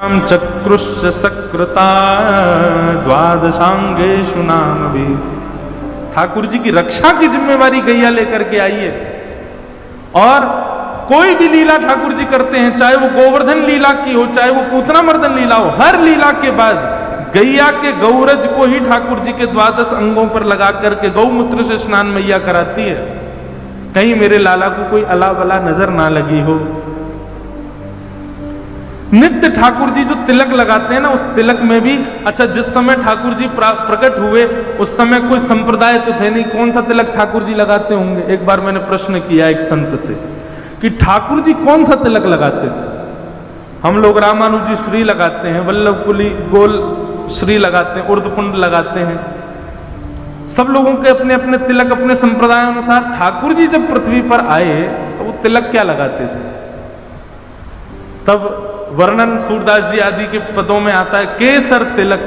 चक्रुश्च सकृता द्वादशांगेषु नाम भी। ठाकुर जी की रक्षा की जिम्मेवारी गैया लेकर के आई है। और कोई भी लीला ठाकुर जी करते हैं, चाहे वो गोवर्धन लीला की हो, चाहे वो पूतना मर्दन लीला हो, हर लीला के बाद गैया के गौरज को ही ठाकुर जी के 12 अंगों पर लगा करके गौमूत्र से स्नान मैया कराती है। कहीं मेरे लाला को कोई अला बला नजर ना लगी हो। नित्य ठाकुर जी जो तिलक लगाते हैं ना, उस तिलक में भी, अच्छा जिस समय ठाकुर जी प्रकट हुए उस समय कोई संप्रदाय तो थे नहीं, कौन सा तिलक ठाकुर जी लगाते होंगे। एक बार मैंने प्रश्न किया एक संत से कि ठाकुर जी कौन सा तिलक लगाते थे। हम लोग रामानुजी श्री लगाते हैं, वल्लभ कुली गोल श्री लगाते हैं, उर्दपुंड लगाते हैं, सब लोगों के अपने अपने तिलक अपने संप्रदाय अनुसार। ठाकुर जी जब पृथ्वी पर आए तो वो तिलक क्या लगाते थे। तब वर्णन सूरदास जी आदि के पदों में आता है, केसर तिलक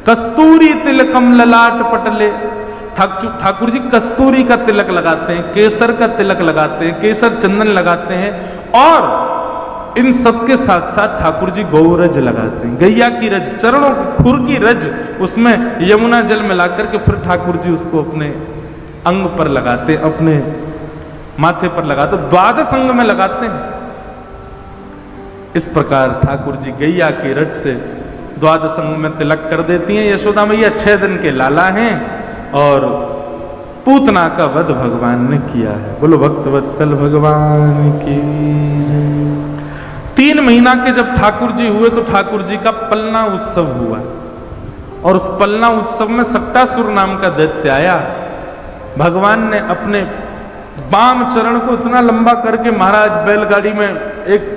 कस्तूरी तिलकम ललाट पटले। ठाकुर जी कस्तूरी का तिलक लगाते हैं, केसर का तिलक लगाते हैं, केसर चंदन लगाते हैं, और इन सब के साथ साथ ठाकुर जी गौरज लगाते हैं, गैया की रज, चरणों की खुर की रज, उसमें यमुना जल मिलाकर के फिर ठाकुर जी उसको अपने अंग पर लगाते, अपने माथे पर लगाते, 12 अंग में लगाते हैं। इस प्रकार ठाकुर जी गैया की रज से 12 अंग में तिलक कर देती हैं। यशोदा मैया 6 दिन के लाला हैं और पूतना का वध भगवान ने किया है। बोलो भक्त वत्सल भगवान की। 3 महीना के जब ठाकुर जी हुए तो ठाकुर जी का पलना उत्सव हुआ, और उस पलना उत्सव में सक्टासुर नाम का दैत्य आया। भगवान ने अपने बाम चरण को इतना लंबा करके महाराज बैलगाड़ी में एक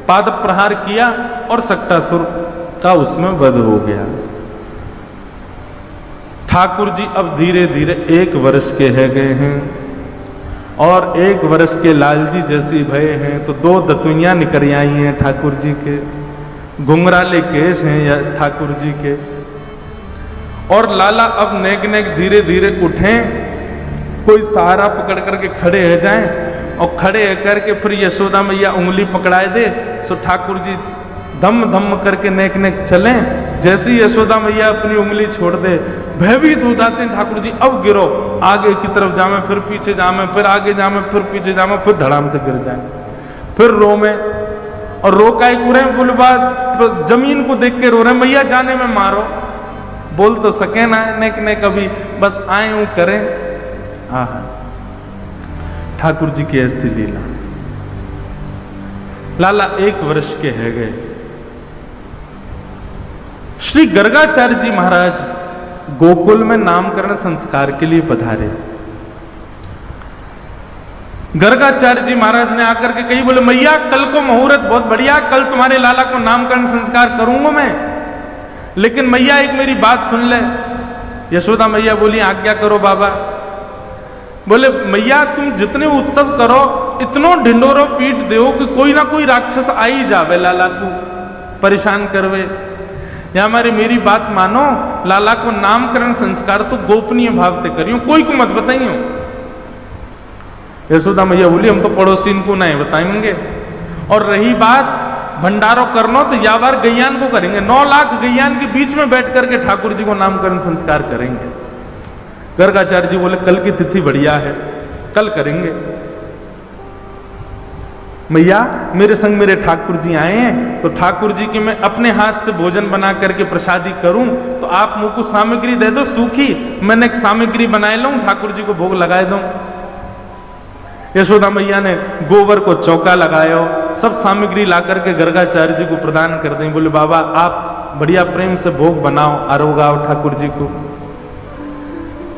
पाद प्रहार किया और सक्टासुर का उसमें वध हो गया। ठाकुर जी अब धीरे धीरे 1 वर्ष के है गए हैं, और 1 वर्ष के लालजी जैसी भये हैं, तो 2 दतुइयां निकल आई हैं ठाकुर जी के, घुंघराले केश हैं या ठाकुर जी के। और लाला अब नेक नेक धीरे धीरे उठें, कोई सहारा पकड़ करके खड़े हो जाएं, और खड़े करके फिर यशोदा मैया उंगली पकड़ाए दे, सो ठाकुर जी धम धम करके नेक नेक चलें। जैसी यशोदा मैया अपनी उंगली छोड़ दे, भयभीत हो जाते हैं ठाकुर जी, अब गिरो, आगे की तरफ जामे, फिर पीछे जामे, फिर आगे जामे, फिर पीछे जामे, फिर धड़ाम से गिर जाए, फिर रो में, और रो का एक उड़े बुलबाद जमीन को देख के रो रहे, मैया जाने में मारो। बोल तो सके ना नेक नेक, अभी बस आए यूं करें। आहा, ठाकुर जी की ऐसी लीला। लाला 1 वर्ष के है गए। श्री गर्गाचार्य जी महाराज गोकुल में नामकरण संस्कार के लिए पधारे। गर्गाचार्य जी महाराज ने आकर के कही, बोले मैया कल को मुहूर्त बहुत बढ़िया, कल तुम्हारे लाला को नामकरण संस्कार करूंगा मैं, लेकिन मैया एक मेरी बात सुन ले। यशोदा मैया बोली, आज्ञा करो बाबा। बोले मैया तुम जितने उत्सव करो, इतनो ढिंडोरो पीट दो कि कोई ना कोई राक्षस आ ही जावे लाला को परेशान करवे, या हमारी मेरी बात मानो, लाला को नामकरण संस्कार तो गोपनीय भाव से करियो, कोई को मत बताइयो। यशोदा मैया बोली, हम तो पड़ोसी को नहीं बताएंगे, और रही बात भंडारो करनो तो या बार गैयान को करेंगे, 9 लाख गैयान के बीच में बैठ करके ठाकुर जी को नामकरण संस्कार करेंगे। गर्गाचार्य जी बोले कल की तिथि बढ़िया है, कल करेंगे। मैया मेरे संग मेरे ठाकुर जी आए हैं, तो ठाकुर जी के मैं अपने हाथ से भोजन बना करके प्रसादी करूं, तो आप मुझ को सामग्री दे दो सूखी, मैंने एक सामग्री बनाए लूं, ठाकुर जी को भोग लगाए दूं। यशोदा मैया ने गोबर को चौका लगायो, सब सामग्री ला करके गर्गाचार्य जी को प्रदान कर दें। बोले बाबा आप बढ़िया प्रेम से भोग बनाओ, आरोगाओ ठाकुर जी को।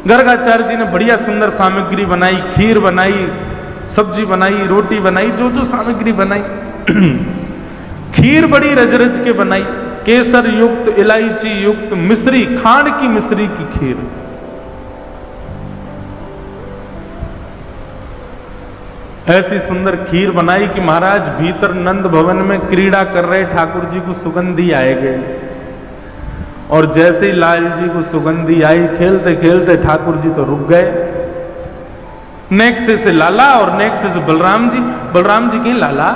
गर्गाचार्य जी ने बढ़िया सुंदर सामग्री बनाई, खीर बनाई, सब्जी बनाई, रोटी बनाई, जो जो सामग्री बनाई। खीर बड़ी रज रज के बनाई, केसर युक्त, इलायची युक्त, मिश्री, खांड की मिश्री की खीर। ऐसी सुंदर खीर बनाई कि महाराज भीतर नंद भवन में क्रीड़ा कर रहे ठाकुर जी को सुगंधी आए गए, और जैसे ही लाल जी को सुगंधी आई, खेलते खेलते ठाकुर जी तो रुक गए। नेक्से से लाला और नेक्से से बलराम जी। बलराम जी कहीं लाला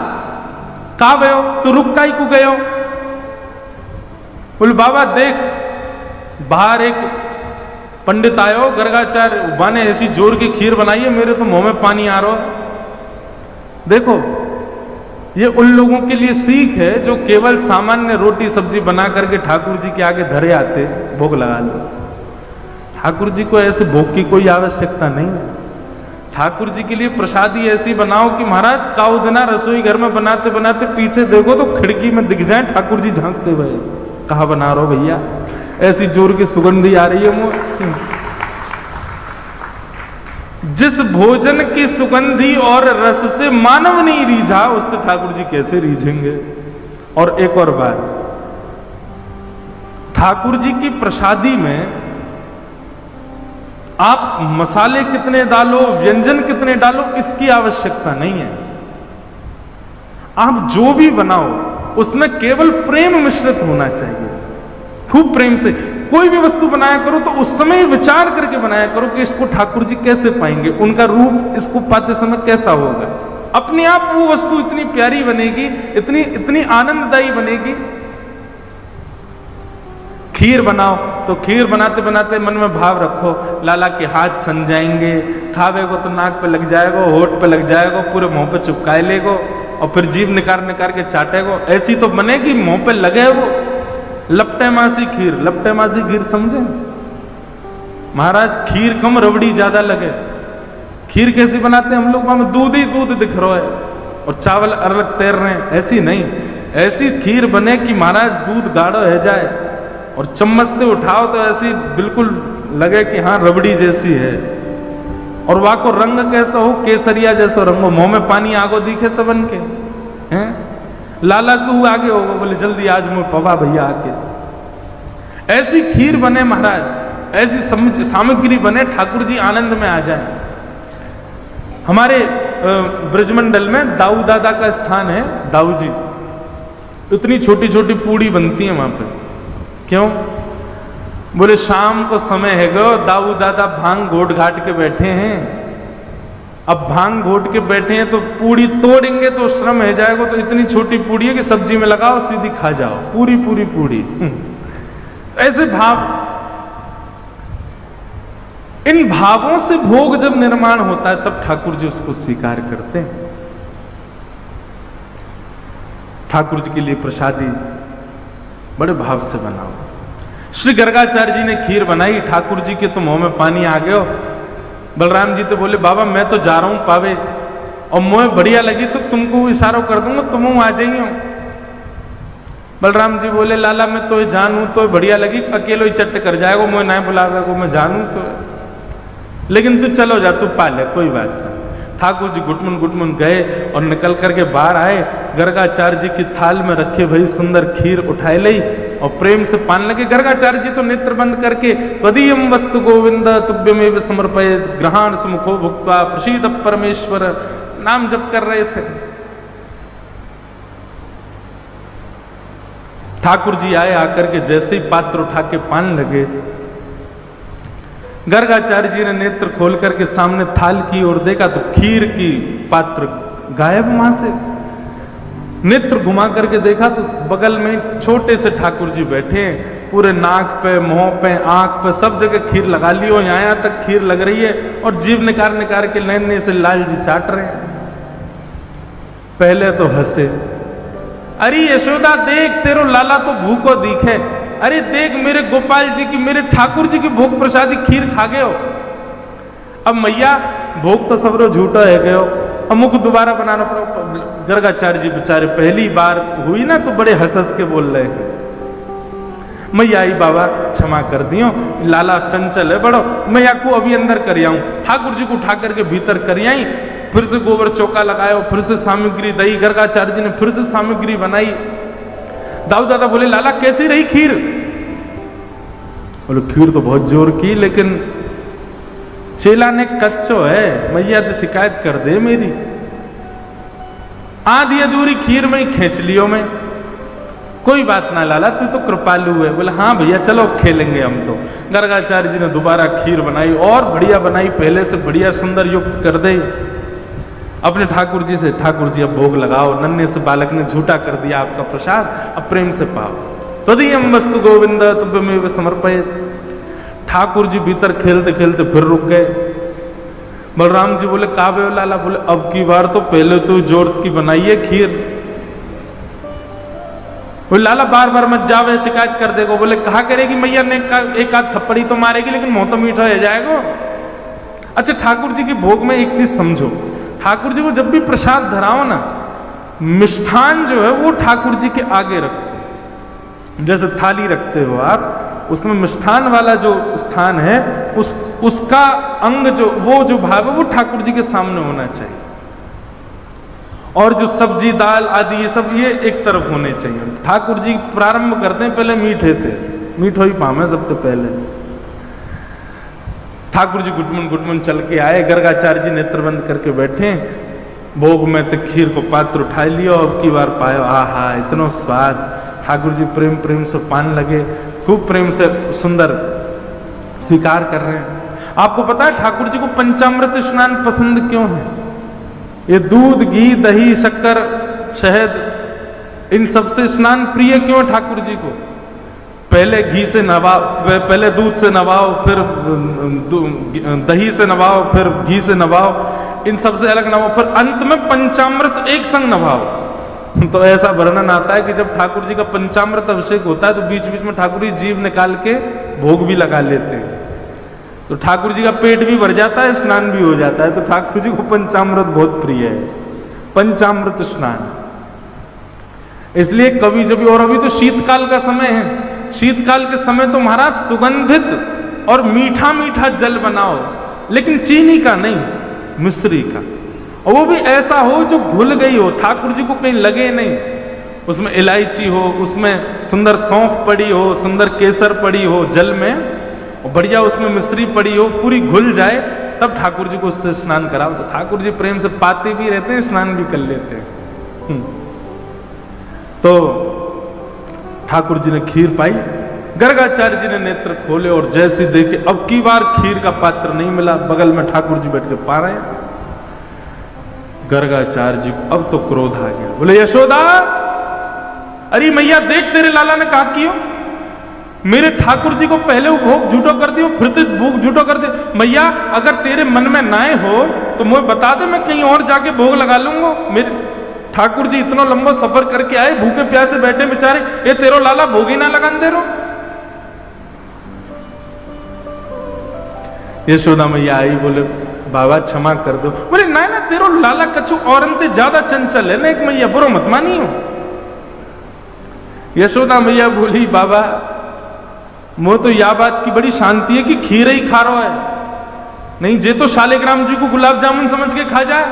का गयो, तो रुक काई को गयो। बोले बाबा देख, बाहर एक पंडित आयो, गर्गाचार्य बा ने ऐसी जोर की खीर बनाई है, मेरे तो मुंह में पानी आ रहा है। देखो, ये उन लोगों के लिए सीख है जो केवल सामान्य रोटी सब्जी बना करके ठाकुर जी के आगे धरे आते, भोग लगा लो। ठाकुर जी को ऐसे भोग की कोई आवश्यकता नहीं है। ठाकुर जी के लिए प्रसादी ऐसी बनाओ कि महाराज काऊ दिना रसोई घर में बनाते बनाते पीछे देखो तो खिड़की में दिख जाए ठाकुर जी झांकते हुए, कहा बना रहे हो भैया, ऐसी जोर की सुगंधी आ रही है मुंह। जिस भोजन की सुगंधी और रस से मानव नहीं रीझा, उससे ठाकुर जी कैसे रीझेंगे। और एक और बात, ठाकुर जी की प्रसादी में आप मसाले कितने डालो, व्यंजन कितने डालो, इसकी आवश्यकता नहीं है। आप जो भी बनाओ उसमें केवल प्रेम मिश्रित होना चाहिए। खूब प्रेम से कोई भी वस्तु बनाया करो तो उस समय विचार करके बनाया करो कि इसको ठाकुर जी कैसे पाएंगे, उनका रूप इसको पाते समय कैसा होगा। अपने आप वो वस्तु इतनी प्यारी बनेगी, इतनी इतनी आनंददायी बनेगी। खीर बनाओ तो खीर बनाते बनाते मन में भाव रखो, लाला के हाथ सन जाएंगे, खावे को तो नाक पे लग जाएगा, होठ पे लग जाएगा, पूरे मुंह पे चिपकाए लेगो और फिर जीभ निकाल निकाल के चाटेगो। ऐसी तो बनेगी मुंह पे लगे वो लपटे मासी खीर। लपटे मासी खीर समझे महाराज, खीर कम रबड़ी ज्यादा लगे। खीर कैसी बनाते हैं हम लोग, वहां दूध ही दूध दिख रहा है और चावल अलग तैर रहे हैं। ऐसी नहीं, ऐसी खीर बने कि महाराज दूध गाढ़ा रह जाए और चम्मच से उठाओ तो ऐसी बिल्कुल लगे कि हाँ रबड़ी जैसी है। और वहां को रंग कैसा हो, केसरिया जैसा रंग हो, मुंह में पानी आगो दिखे सबन के हैं। लाला को आगे होगा, बोले जल्दी आज मुझे पवा भैया आके। ऐसी खीर बने महाराज, ऐसी सामग्री बने, ठाकुर जी आनंद में आ जाए। हमारे ब्रजमंडल में दाऊ दादा का स्थान है, दाऊ जी। इतनी छोटी छोटी पूड़ी बनती है वहां पे। क्यों? बोले शाम को समय है गो, दाऊ दादा भांग घोट घाट के बैठे हैं। अब भांग घोट के बैठे हैं तो पूड़ी तोड़ेंगे तो श्रम है जाएगा, तो इतनी छोटी पूड़ी है कि सब्जी में लगाओ सीधी खा जाओ, पूरी पूरी पूड़ी। ऐसे भाव, इन भावों से भोग जब निर्माण होता है तब ठाकुर जी उसको स्वीकार करते हैं। ठाकुर जी के लिए प्रसादी बड़े भाव से बनाओ। श्री गर्गाचार्य जी ने खीर बनाई, ठाकुर जी के तो मुंह में पानी आ गया। बलराम जी तो बोले बाबा मैं तो जा रहा हूं पावे, और मुझे बढ़िया लगी तो तुमको इशारा कर दूंगा, तुम आ जाइयो। बलराम जी बोले लाला मैं तो जानू तो बढ़िया लगी, अकेलो ही चट्ट कर जाएगा, मुझे ना बुलावे को, मैं जानू तो, लेकिन तू चलो जा, तू पाले, कोई बात नहीं। ठाकुर जी गुटमुन गए और निकल करके बाहर आए। गर्गाचार्य जी की थाल में रखे भई सुंदर खीर उठाए ली और प्रेम से पान लगे। गर्गाचार्य जी तो नेत्र बंद करके त्वदीयं वस्तु गोविंद तुभ्यमेव समर्पयेत् ग्रहाण सुमुखो भुक्त्वा प्रसीद परमेश्वर नाम जप कर रहे थे। ठाकुर जी आए, आकर के जैसे ही पात्र उठा के पान लगे, गर्गाचार्य जी ने नेत्र खोल करके सामने थाल की ओर देखा तो खीर की पात्र गायब वहां से। नेत्र घुमा करके देखा तो बगल में छोटे से ठाकुर जी बैठे हैं, पूरे नाक पे, मुंह पे, आंख पे सब जगह खीर लगा ली हो, यहाँ तक खीर लग रही है और जीभ निकाल निकाल के नैने से लाल जी चाट रहे हैं। पहले तो हंसे, अरे यशोदा देख तेरो लाला तो भूखो दिखे, अरे देख मेरे गोपाल जी की, मेरे ठाकुर जी की भोग प्रसादी खीर खा गए हो। अब मैया भोग तो सबरो झूठा है गयो, अब मुख दोबारा बनाना पड़ा। गर्गाचार्य जी बेचारे पहली बार हुई ना तो बड़े हंस हंस के बोल रहे हैं, मैया आई बाबा क्षमा कर दियो, लाला चंचल है बड़ो, मैया को अभी अंदर कर आऊं। ठाकुर जी को उठा करके भीतर कर आई, फिर से गोबर चौका लगाया, फिर से सामग्री दई, गर्गाचार्य जी ने फिर से सामग्री बनाई। दाऊ दादा बोले लाला कैसी रही खीर? बोले खीर तो बहुत जोर की, लेकिन चेला ने कच्चो है, मैया तो शिकायत कर दे मेरी, आधी अधूरी खीर में ही खींच लियो मैं। कोई बात ना लाला तू तो कृपालु है। बोले हाँ भैया चलो खेलेंगे हम तो। गर्गाचार्य जी ने दोबारा खीर बनाई और बढ़िया बनाई, पहले से बढ़िया सुंदर युक्त कर दे। अपने ठाकुर जी अब भोग लगाओ, नन्हे से बालक ने झूठा कर दिया आपका प्रसाद, अब प्रेम से पाओ। तदीयम वस्तु गोविंद तुभ्यमेव समर्पयेत्। ठाकुर जी भीतर खेलते खेलते फिर रुक गए। बलराम जी बोले काबे लाला, बोले अब की बार तो पहले तो जोड़ की बनाइए खीर। बोले लाला बार बार मत जावे, शिकायत कर देगो। बोले कहा करेगी मैया ने एक आध थप्पड़ी तो मारेगी, लेकिन मुंह तो मीठा हो जाएगा। अच्छा ठाकुर जी के भोग में एक चीज समझो, ठाकुर जी को जब भी प्रसाद धराओ ना, मिष्ठान जो है वो ठाकुर जी के आगे रखो। जैसे थाली रखते हो आप, उसमें मिष्ठान वाला जो स्थान है उसका अंग जो वो जो भाव है वो ठाकुर जी के सामने होना चाहिए। और जो सब्जी दाल आदि ये सब ये एक तरफ होने चाहिए। ठाकुर जी प्रारंभ करते हैं पहले मीठे थे, मीठो ही पामे सबसे पहले। ठाकुर जी गुटमुन गुटमुन चल के आए, गर्गाचार्य जी नेत्र बंद करके बैठे, भोग में तो खीर को पात्र उठा लिया और की बार पायो, आहा इतना स्वाद। ठाकुर जी प्रेम प्रेम से पान लगे, खूब प्रेम से सुंदर स्वीकार कर रहे हैं। आपको पता है ठाकुर जी को पंचामृत स्नान पसंद क्यों है? ये दूध घी दही शक्कर शहद इन सबसे स्नान प्रिय क्यों है ठाकुर जी को? पहले घी से नवाओ, पहले दूध से नवाओ, फिर दही से नवाओ, फिर घी से नवाओ, इन सबसे अलग नवाओ, फिर अंत में पंचामृत एक संग नवाओ। तो ऐसा वर्णन आता है कि जब ठाकुर जी का पंचामृत अभिषेक होता है तो बीच बीच में ठाकुर जी जीभ निकाल के भोग भी लगा लेते हैं। तो ठाकुर जी का पेट भी भर जाता है, स्नान भी हो जाता है। तो ठाकुर जी को पंचामृत बहुत प्रिय है, पंचामृत स्नान। इसलिए कभी जब, और अभी तो शीतकाल का समय है, शीतकाल के समय तो महाराज सुगंधित और मीठा मीठा जल बनाओ, लेकिन चीनी का नहीं, मिश्री का, और वो भी ऐसा हो जो घुल गई हो, ठाकुर जी को कहीं लगे नहीं। उसमें इलायची हो, उसमें सुंदर सौंफ पड़ी हो, सुंदर केसर पड़ी हो जल में, और बढ़िया उसमें मिश्री पड़ी हो, पूरी घुल जाए, तब ठाकुर जी को उससे स्नान कराओ। तो ठाकुर जी प्रेम से पाते भी रहते हैं, स्नान भी कर लेते हैं। तो ठाकुर जी ने खीर पाई, गर्गाचार्य जी ने नेत्र खोले और जैसे देखे अब की बार खीर का पात्र नहीं मिला, बगल में ठाकुर जी बैठ के पा रहे हैं। गर्गाचार्य जी को अब तो क्रोध आ गया, बोले यशोदा, अरे मैया देख तेरे लाला ने कहा कियो, मेरे ठाकुर जी को पहले वो भोग झूठो कर दियो, फिर तो भोग झूठो कर दे। मैया अगर तेरे मन में नाए हो तो मुझे बता दे, मैं कहीं और जाके भोग लगा लूंगा। मेरे ठाकुर जी इतना लंबा सफर करके आए, भूखे प्यासे बैठे बेचारे, ये तेरो लाला भोग ही ना लगान दे रो। यशोदा मैया आई, बोले बाबा क्षमा कर दो। बोले ना ना तेरो लाला कछु और ज्यादा चंचल है ना, एक मैया बुरो मत मानी हो। यशोदा मैया बोली बाबा मो तो यह बात की बड़ी शांति है कि खीर ही खा रहा है, नहीं जे तो शालिग्राम जी को गुलाब जामुन समझ के खा जाए।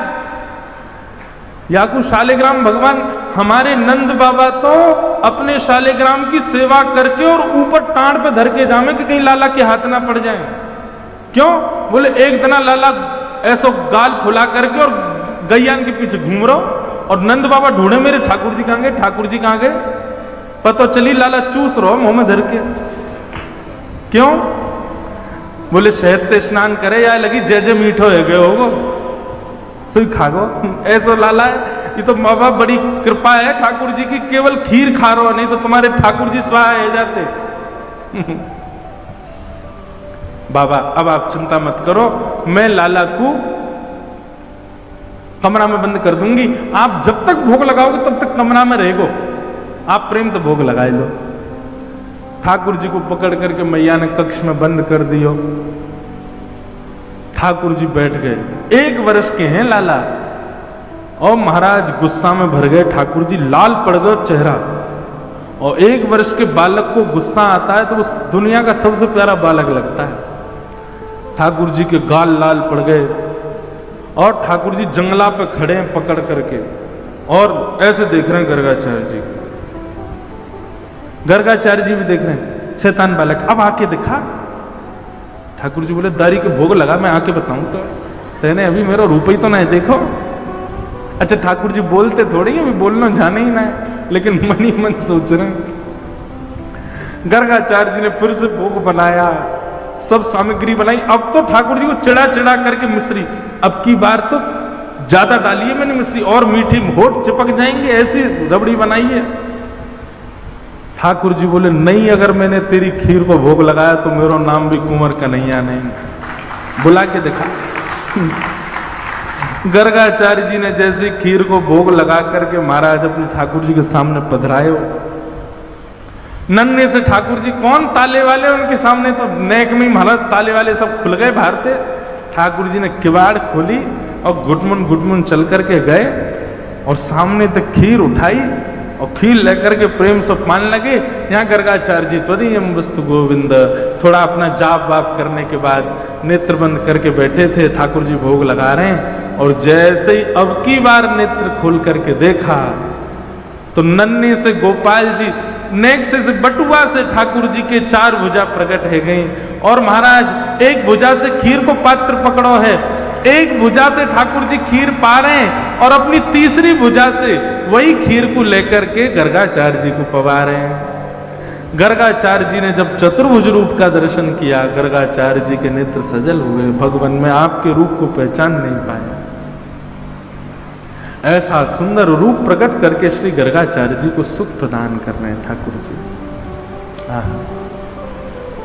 या को शालिग्राम भगवान हमारे नंद बाबा तो अपने शालिग्राम की सेवा करके और ऊपर टांड पे धर के जामे कि कहीं लाला के हाथ ना पड़ जाए। क्यों? बोले एक दिन लाला ऐसो गाल फुला करके और गैयान के पीछे घूम रहा, और नंद बाबा ढूंढे मेरे ठाकुर जी कहां गए, ठाकुर जी कहां गए, पता चली लाला चूस रहो मुंह में धर के। क्यों? बोले शहद ते स्नान करे या लगी जय जय मीठो है गए होगो, सुई खागो। ऐसो लाला है, ये तो माँ बाप बड़ी कृपा है ठाकुर जी की, केवल खीर खा रहो, नहीं तो तुम्हारे ठाकुर जी स्वाहा है जाते। बाबा अब आप चिंता मत करो, मैं लाला को कमरा में बंद कर दूंगी, आप जब तक भोग लगाओगे तब तक कमरा में रहेगो, आप प्रेम तो भोग लगाए लो। ठाकुर जी को पकड़ करके मैया ने कक्ष में बंद कर दियो। ठाकुर जी बैठ गए, 1 वर्ष के हैं लाला, और महाराज गुस्सा में भर गए ठाकुर जी, लाल पड़ गया चेहरा। और 1 वर्ष के बालक को गुस्सा आता है तो उस दुनिया का सबसे प्यारा बालक लगता है। ठाकुर जी के गाल लाल पड़ गए, और ठाकुर जी जंगला पे खड़े हैं पकड़ करके, और ऐसे देख रहे हैं गर्गाचार्य जी। गर्गाचार्य जी भी देख रहे हैं, शैतान बालक अब आके दिखा। ठाकुर जी बोले दारी के भोग लगा, मैं आके बताऊं तो तेने अभी मेरा रूप ही तो नहीं देखो। अच्छा ठाकुर जी बोलते थोड़ी है, अभी बोलना जाने ही ना है, लेकिन मन ही मन सोच रहे हैं। गर्गाचार्य जी ने फिर से भोग बनाया, सब सामग्री बनाई। अब तो ठाकुर जी को चिड़ा चिड़ा करके मिश्री, अब की बार तो ज्यादा डाली है मैंने मिश्री, और मीठी होठ चिपक जाएंगे, ऐसी रबड़ी बनाई है। ठाकुर जी बोले नहीं, अगर मैंने तेरी खीर को भोग लगाया तो मेरा नाम भी कुंवर कन्हैया नहीं। बुला के देखा। गर्गाचार्य जी ने जैसे खीर को भोग लगा करके महाराज अपने ठाकुर जी के सामने पधराए हो, नन्हे से ठाकुर जी कौन ताले वाले, उनके सामने तो नेक में महाराज ताले वाले सब खुल गए बाहर थे। ठाकुर जी ने किवाड़ खोली और घुटमुन चल करके गए और सामने तक खीर उठाई और खीर लेकर के प्रेम से पान लगे। यहाँ गर्गाचार्य जी त्वदीयम वस्तु गोविंद थोड़ा अपना जाप वाप करने के बाद नेत्र बंद करके बैठे थे। ठाकुर जी भोग लगा रहे हैं और जैसे ही अब की बार नेत्र खोल करके देखा तो नन्हे से गोपाल जी नेक से बटुआ से ठाकुर जी के 4 भुजा प्रकट है गई और महाराज एक भुजा से खीर को पात्र पकड़ो है, एक भुजा से ठाकुर जी खीर पा रहे हैं और अपनी तीसरी भुजा से वही खीर को लेकर के गर्गाचार्य जी को पवा रहे हैं। गर्गाचार्य जी ने जब चतुर्भुज रूप का दर्शन किया, गर्गाचार्य जी के नेत्र सजल हुए, भगवान में आपके रूप को पहचान नहीं पाया। ऐसा सुंदर रूप प्रकट करके श्री गर्गाचार्य जी को सुख प्रदान कर रहे हैं ठाकुर जी।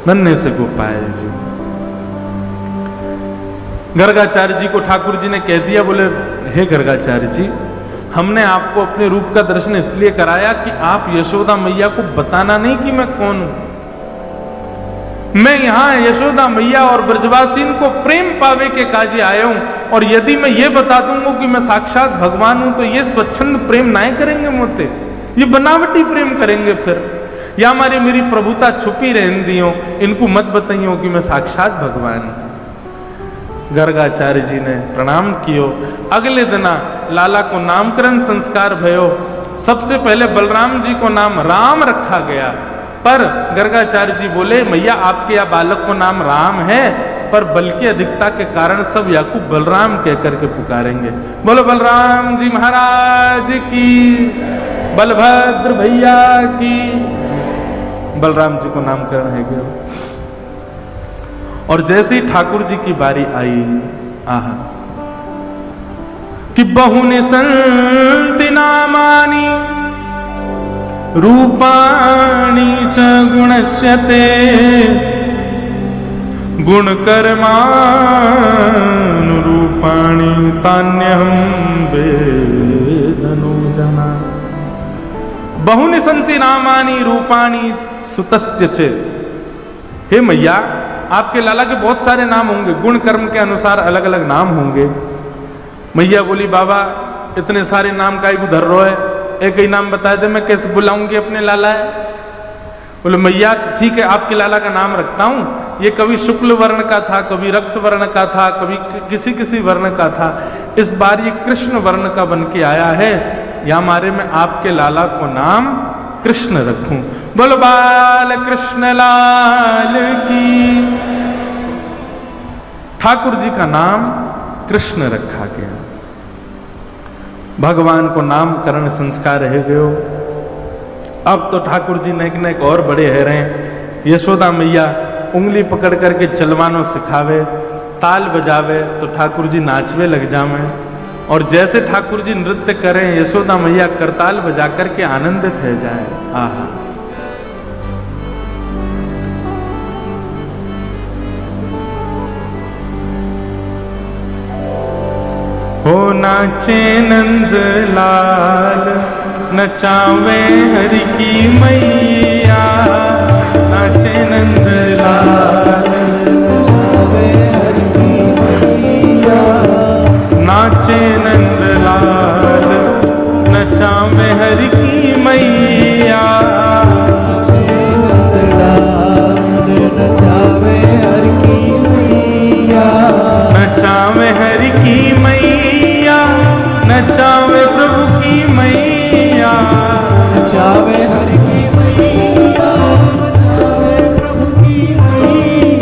नन्हे से गोपाल जी। गर्गाचार्य जी को ठाकुर जी ने कह दिया, बोले हे गर्गाचार्य जी, हमने आपको अपने रूप का दर्शन इसलिए कराया कि आप यशोदा मैया को बताना नहीं कि मैं कौन हूं। मैं यहां यशोदा मैया और ब्रजवासीन को प्रेम पावे के काजे आया हूं, और यदि मैं ये बता दूंगा कि मैं साक्षात भगवान हूं तो ये स्वच्छंद प्रेम नहीं करेंगे मोते, ये बनावटी प्रेम करेंगे। फिर या हमारी मेरी प्रभुता छुपी रहन दियो, इनको मत बताइयो कि मैं साक्षात भगवान हूं। गर्गाचार्य जी ने प्रणाम कियो। अगले दिना लाला को नामकरण संस्कार भयो। सबसे पहले बलराम जी को नाम राम रखा गया, पर गर्गाचार्य जी बोले मैया आपके या बालक को नाम राम है, पर बल की अधिकता के कारण सब याकूब बलराम कह करके पुकारेंगे। बोलो बलराम जी महाराज की, बलभद्र भैया की। बलराम जी को नामकरण है गया। और जैसे ही ठाकुर जी की बारी आई, आहा कि बहुनि संति नामानि रूपाणि च गुणच्यते गुणकर्मानुरूपाणि तान्यहं वेदनो जना। बहुनि संति नामानि रूपाणि सुतस्य च। हे मैया, आपके लाला के बहुत सारे नाम होंगे, गुण कर्म के अनुसार अलग अलग नाम होंगे। मैया बोली बाबा इतने सारे नाम का एक उधर रो है, एक ही नाम बता दे, मैं कैसे बुलाऊंगी अपने लाला है। बोले मैया ठीक है आपके लाला का नाम रखता हूं, ये कभी शुक्ल वर्ण का था, कभी रक्त वर्ण का था, कभी किसी किसी वर्ण का था, इस बार ये कृष्ण वर्ण का बन के आया है, या मारे मैं आपके लाला को नाम कृष्ण रखूं। बोलो बाल कृष्ण लाल की। ठाकुर जी का नाम कृष्ण रखा गया। भगवान को नामकरण संस्कार रह गयो। अब तो ठाकुर जी नेक नेक और बड़े है रहे। यशोदा मैया उंगली पकड़ करके चलवानो सिखावे, ताल बजावे तो ठाकुर जी नाचवे लग जावे, और जैसे ठाकुर जी नृत्य करें यशोदा मैया करताल बजा करके आनंदित हो जाए। आहा हो नाचे नंद लाल नचावे हरि की मैया, नाचे नंद लाल नचावे हरि की मैया, नाचे नंद लाल नचावे हरि की मैया, नाचे नंद लाल नचावे हरि की मैया, नचावे हरि की मैया, नचावे प्रभु की मैया, नचावे हरि की मैया, नचावे प्रभु की मैया।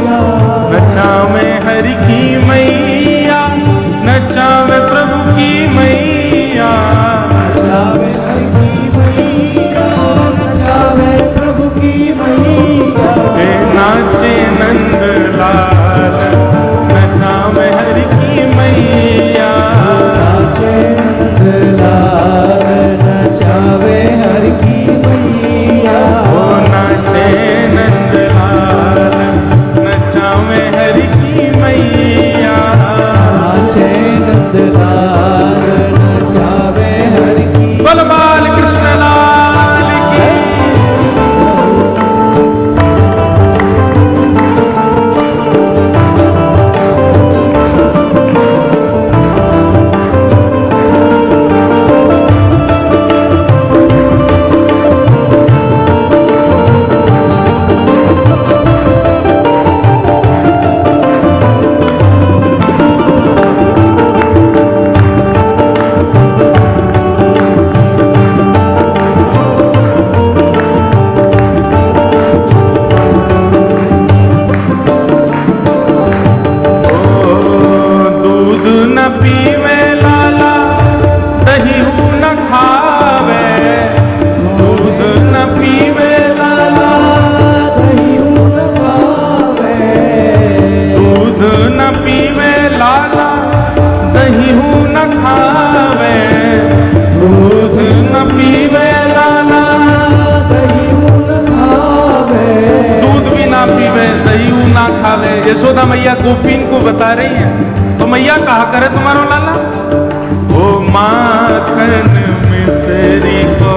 मैया गोपीन को बता रही है। तो मैया कहा करे तुम्हारो लाला, ओ माखन मिसरी को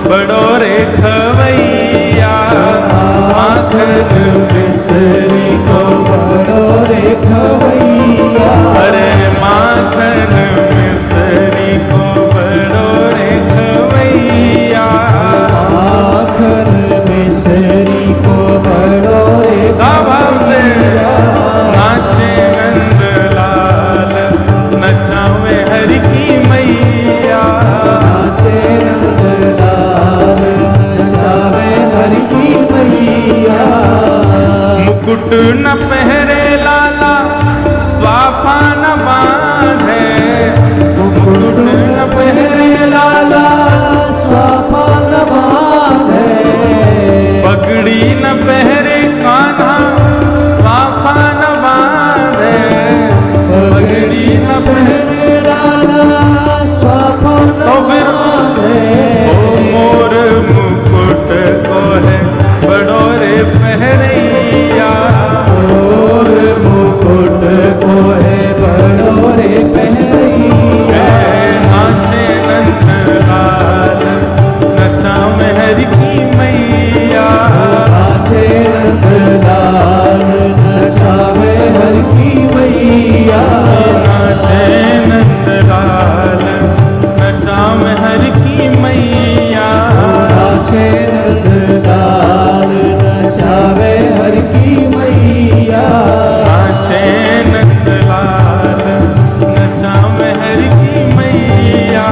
बड़ो रे खवैया, माखन मिसरी को बड़ो रे खवैया, अरे माखन मिसरी को बड़ो रे खवैया, माखन मिसरी को बड़ो रे भाव से नाचे नंदलाल नचावे हरि की मैया, नाचे नंदलाल नचावे हरि की मैया, मुकुट न पहरे लाला स्वापा न बांधे, मुकुट न पहरे लाला स्वापा न बांधे, पगड़ी न पहरे कान्हा स्वापा न बांधे, पगड़ी न पहरे लाला स्वापा न बांधे, ओ मोर मुकुट को है बड़ो रे पहरैया, और मुकुट को है बड़ो रे पहरैया, नाचे नंदलाल नचावे हरि की मैया, नाचे नंदलाल नचावे हरि की मैया, नाचे नंदलाल नचावे हरि की मैया, नाचे नंदलाल नचावे हरि की मैया, नाचे नंदलाल नचावे हरि की मैया,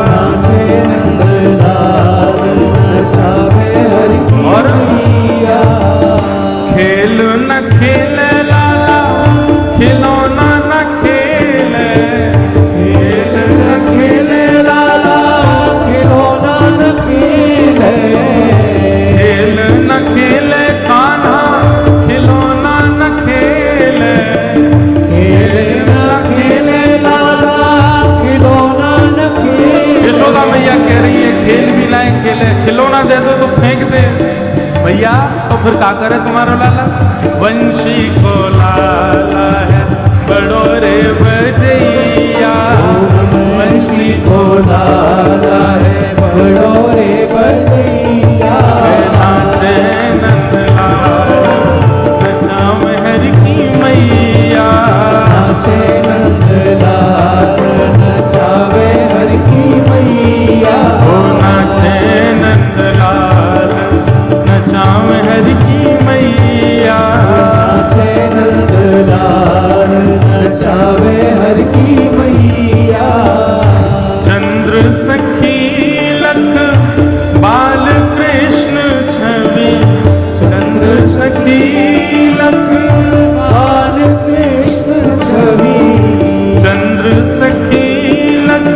नाचे नंदलाल नचावे हरि की और मैया, खेल न खेले लाला खिलौना न खेले, खेल न खेले लाला खिलौना न खेले, खेल न खेले कान्हा खिलौना न खेले, खेल न खेले लाला खिलौना न खेले, यशोदा मैया कह रही है खेल भी लाए खेले, खिलौना दे दो तो फेंक दे भैया, तो फिर क्या करे तुम्हारा लाला, वंशी को लाला है बड़ो रे बजैया, वंशी को लाला है बड़ो रे बजैया, नाचे नंदलाल नचावे हरि की मैया, नाचे नंदलाल नचावे हरि की मैया, ओ नाचे नंदलाल नचावे हरि की मैया, नाचे नंदलाल नचावे हरि की मैया, चंद्र सखी लख बाल कृष्ण छवि, चंद्र सखी लख बाल कृष्ण छवि, चंद्र सखी लख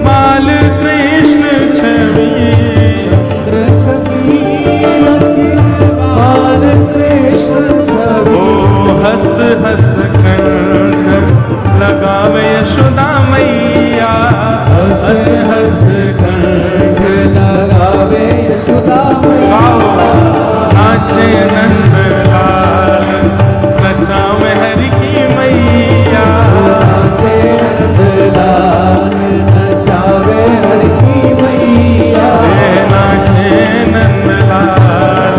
बाल कृष्ण छवि, चंद्र सखी लख बाल कृष्ण छवि, ओ हंस हंस कंठ लगावे यशोदा मैया, हंस हंस कंठ लगावे यशोदा मैया, नाचे नंदलाल नचावे हरि की मैया, नाचे नंदलाल नचावे हरि की मैया, नाचे नंदलाल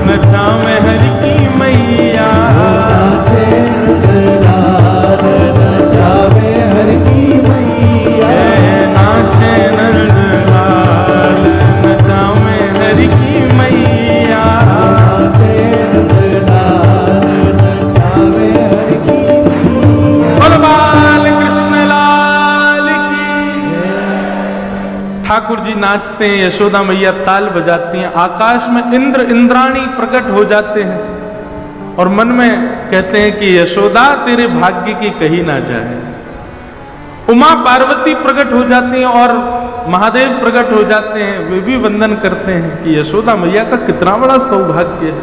नचावे हरि की मैया, नाचे नंदलाल नचावे हरि की मैया, नाचे नंदलाल नचावे हरि की मैया, नाचे नंदलाल नचावे हरि की मैया। बोल बाल कृष्ण लाल की। ठाकुर जी नाचते हैं, यशोदा मैया ताल बजाती हैं, आकाश में इंद्र इंद्राणी प्रकट हो जाते हैं और मन में कहते हैं कि यशोदा तेरे भाग्य की कही ना जाए। उमा पार्वती प्रकट हो जाती हैं और महादेव प्रकट हो जाते हैं, वे भी वंदन करते हैं कि यशोदा मैया का कितना बड़ा सौभाग्य है।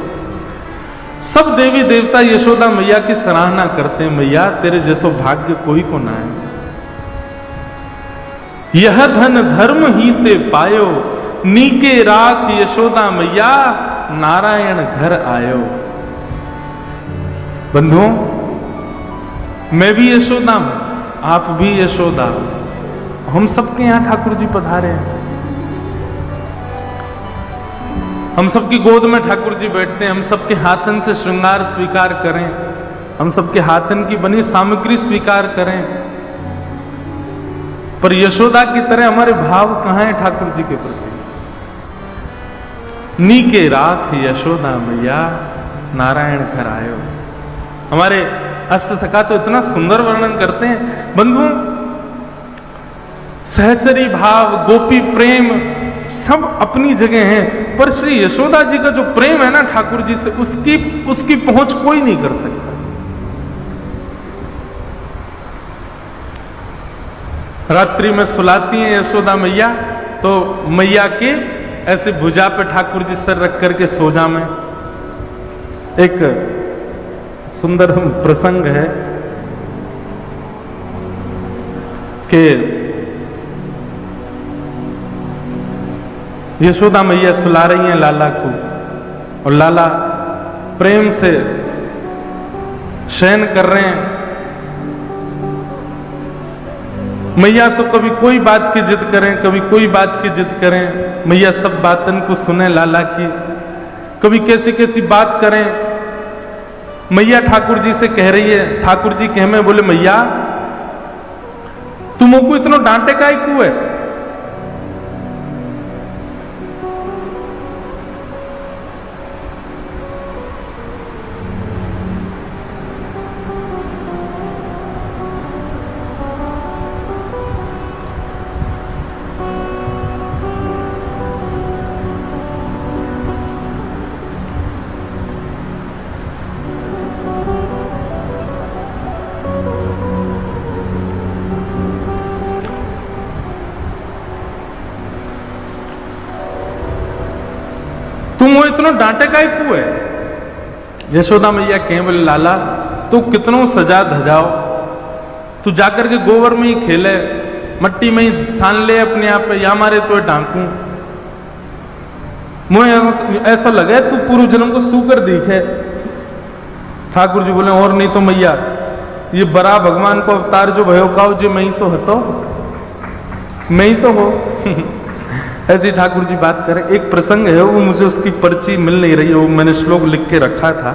सब देवी देवता यशोदा मैया की सराहना करते हैं, मैया तेरे जैसो भाग्य कोई को ना है। यह धन धर्म ही ते पायो, नीके राख यशोदा मैया, नारायण घर आयो। बंधुओं, मैं भी यशोदा हूं, आप भी यशोदा, हम सबके यहां ठाकुर जी पधारे हैं। हम सबकी गोद में ठाकुर जी बैठते हैं, हम सबके हाथन से श्रृंगार स्वीकार करें, हम सबके हाथन की बनी सामग्री स्वीकार करें, पर यशोदा की तरह हमारे भाव कहां है ठाकुर जी के प्रति? नीके राख यशोदा मैया नारायण करायो। हमारे अष्ट सखा तो इतना सुंदर वर्णन करते हैं। बंधुओं, सहचरी भाव, गोपी प्रेम सब अपनी जगह है, पर श्री यशोदा जी का जो प्रेम है ना ठाकुर जी से, उसकी पहुंच कोई नहीं कर सकता। रात्रि में सुलाती हैं यशोदा मैया, तो मैया के ऐसे भुजा पे ठाकुर जी सर रख करके सोजा में एक सुंदर प्रसंग है कि यशोदा मैया सुला रही हैं लाला को, और लाला प्रेम से शयन कर रहे हैं। मैया से कभी कोई बात की जिद करें, कभी कोई बात की जिद करें, मैया सब बातन को सुने लाला की, कभी कैसी कैसी बात करें। मैया ठाकुर जी से कह रही है, ठाकुर जी कह में बोले, मैया तुमको इतना डांटे का क्यों है? तुम वो इतना डांटे का क्यों है? यशोदा मैया कहें, बोले लाला तू कितनों सजा धजाओ, तू जाकर के गोबर में ही खेले, मट्टी में ही सान ले अपने आप पे, या मारे तो डांकू। मुझे ऐसा लगे तू पूर्व जन्म को सूकर दिखे। ठाकुर जी बोले, और नहीं तो मैया ये बड़ा भगवान को अवतार जो भयो काओ जी मैं ही तो हतो, मैं ही तो हो। ऐसे ठाकुर जी बात करें। एक प्रसंग है, वो मुझे उसकी पर्ची मिल नहीं रही है, वो मैंने श्लोक लिख के रखा था।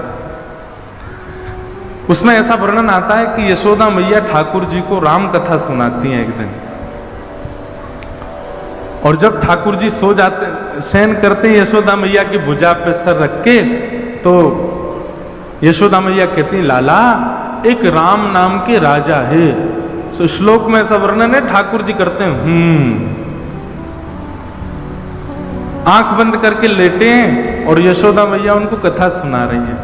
उसमें ऐसा वर्णन आता है कि यशोदा मैया ठाकुर जी को राम कथा सुनाती हैं एक दिन, और जब ठाकुर जी सो जाते, शयन करते हैं यशोदा मैया की भुजा पे सर रख के, तो यशोदा मैया कहती हैं, लाला एक राम नाम के राजा है। तो श्लोक में ऐसा वर्णन है, ठाकुर जी करते हैं आंख बंद करके लेटे हैं, और यशोदा मैया उनको कथा सुना रही है।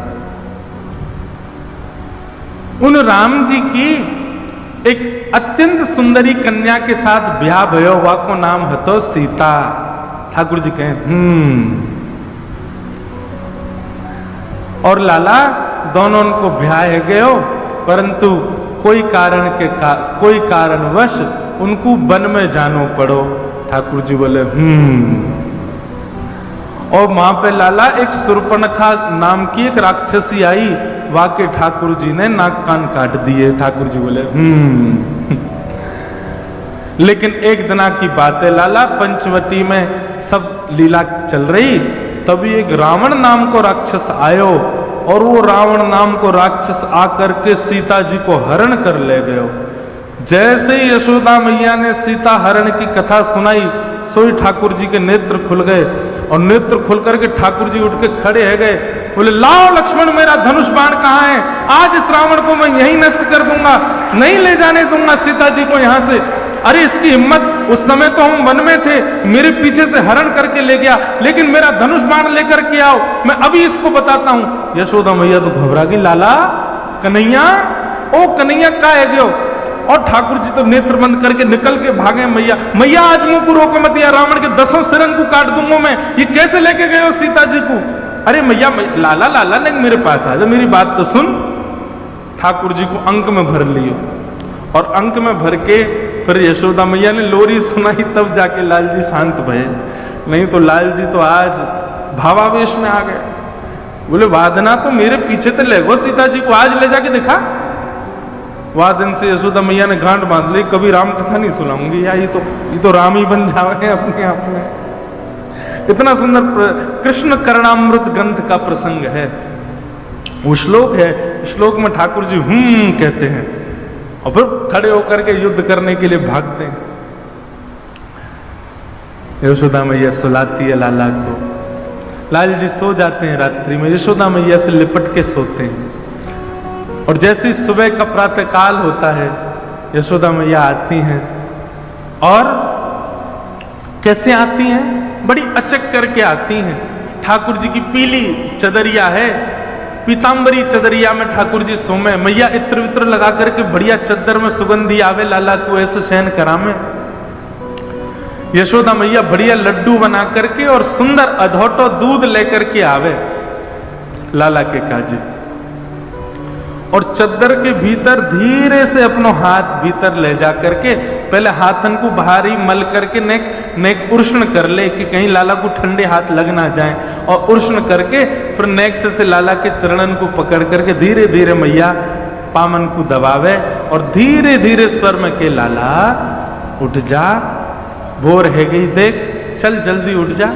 उन राम जी की एक अत्यंत सुंदरी कन्या के साथ ब्याह भयो, वा को नाम हतो सीता। ठाकुर जी कहें और लाला दोनों उनको ब्याह गयो, परंतु कोई कारणवश उनको वन में जानो पड़ो। ठाकुर जी बोले और वहां पे लाला एक सुर्पणखा नाम की एक राक्षसी आई, वाके ठाकुर जी ने नाक कान काट दिए। ठाकुर जी बोले लेकिन एक दिना की बात है लाला, पंचवटी में सब लीला चल रही, तभी एक रावण नाम को राक्षस आयो, और वो रावण नाम को राक्षस आकर के सीता जी को हरण कर ले गयो। जैसे ही यशोदा मैया ने सीता हरण की कथा सुनाई, सोई ठाकुर जी के नेत्र खुल गए, और नेत्र खुल करके ठाकुर जी उठ के खड़े है गए, बोले लाओ लक्ष्मण मेरा धनुष बाण कहाँ है, आज इस रावण को मैं यहीं नष्ट कर दूंगा, नहीं ले जाने दूंगा सीता जी को यहाँ से। अरे इसकी हिम्मत, उस समय तो हम वन में थे, मेरे पीछे से हरण करके ले गया, लेकिन मेरा धनुष बाण लेकर के आओ, मैं अभी इसको बताता हूं। यशोदा मैया तो घबरा गई, लाला कन्हैया, ओ कन्हैया का है गयो? और ठाकुर जी तो नेत्र बंद करके निकल के भागे। मैया मैया आज मुंह को रोको मत, या रावण के 10 सिरन को काट दूंगा मैं, ये कैसे लेके गए हो सीता जी को? अरे मैया लाला लाला नहीं, मेरे पास आ जा, मेरी बात तो सुन। ठाकुर जी को अंक में भर लियो, और अंक में भर के फिर यशोदा मैया ने लोरी सुनाई, तब जाके लाल जी शांत भये, नहीं तो लाल जी तो आज भावावेश में आ गए। बोले वादना तो मेरे पीछे तो ले गो सीता जी को, आज ले जाके दिखा। वादन से यशोदा मैया ने गांठ बांध ली, कभी राम कथा नहीं सुनाऊंगी या ये तो राम ही बन जावे अपने आप में। इतना सुंदर कृष्ण करणामृत ग्रंथ का प्रसंग है, वो श्लोक है। श्लोक में ठाकुर जी कहते हैं और फिर खड़े होकर के युद्ध करने के लिए भागते हैं। यशोदा मैया सुलाती है लाला को, लाल जी सो जाते हैं रात्रि में, यशोदा मैया से लिपट के सोते हैं। और जैसे सुबह का प्रातः काल होता है, यशोदा मैया आती हैं और कैसे आती हैं? बड़ी अचक करके आती हैं। ठाकुर जी की पीली चदरिया है, पीतांबरी चदरिया में ठाकुर जी सोमे, मैया इत्र वित्र लगा करके बढ़िया चद्दर में सुगंधी आवे, लाला को ऐसे शयन करामे। यशोदा मैया बढ़िया लड्डू बना करके और सुंदर अधोटो दूध लेकर के आवे लाला के काजी, और चद्दर के भीतर धीरे से अपनो हाथ भीतर ले जा करके पहले हाथन को भारी मल करके नेक उष्ण कर ले कि कहीं लाला को ठंडे हाथ लग ना जाए, और उष्ण करके फिर नेक से लाला के चरणन को पकड़ करके धीरे धीरे मैया पामन को दबावे और धीरे धीरे स्वर में के लाला उठ जा, भोर है गई देख, चल जल्दी उठ जा।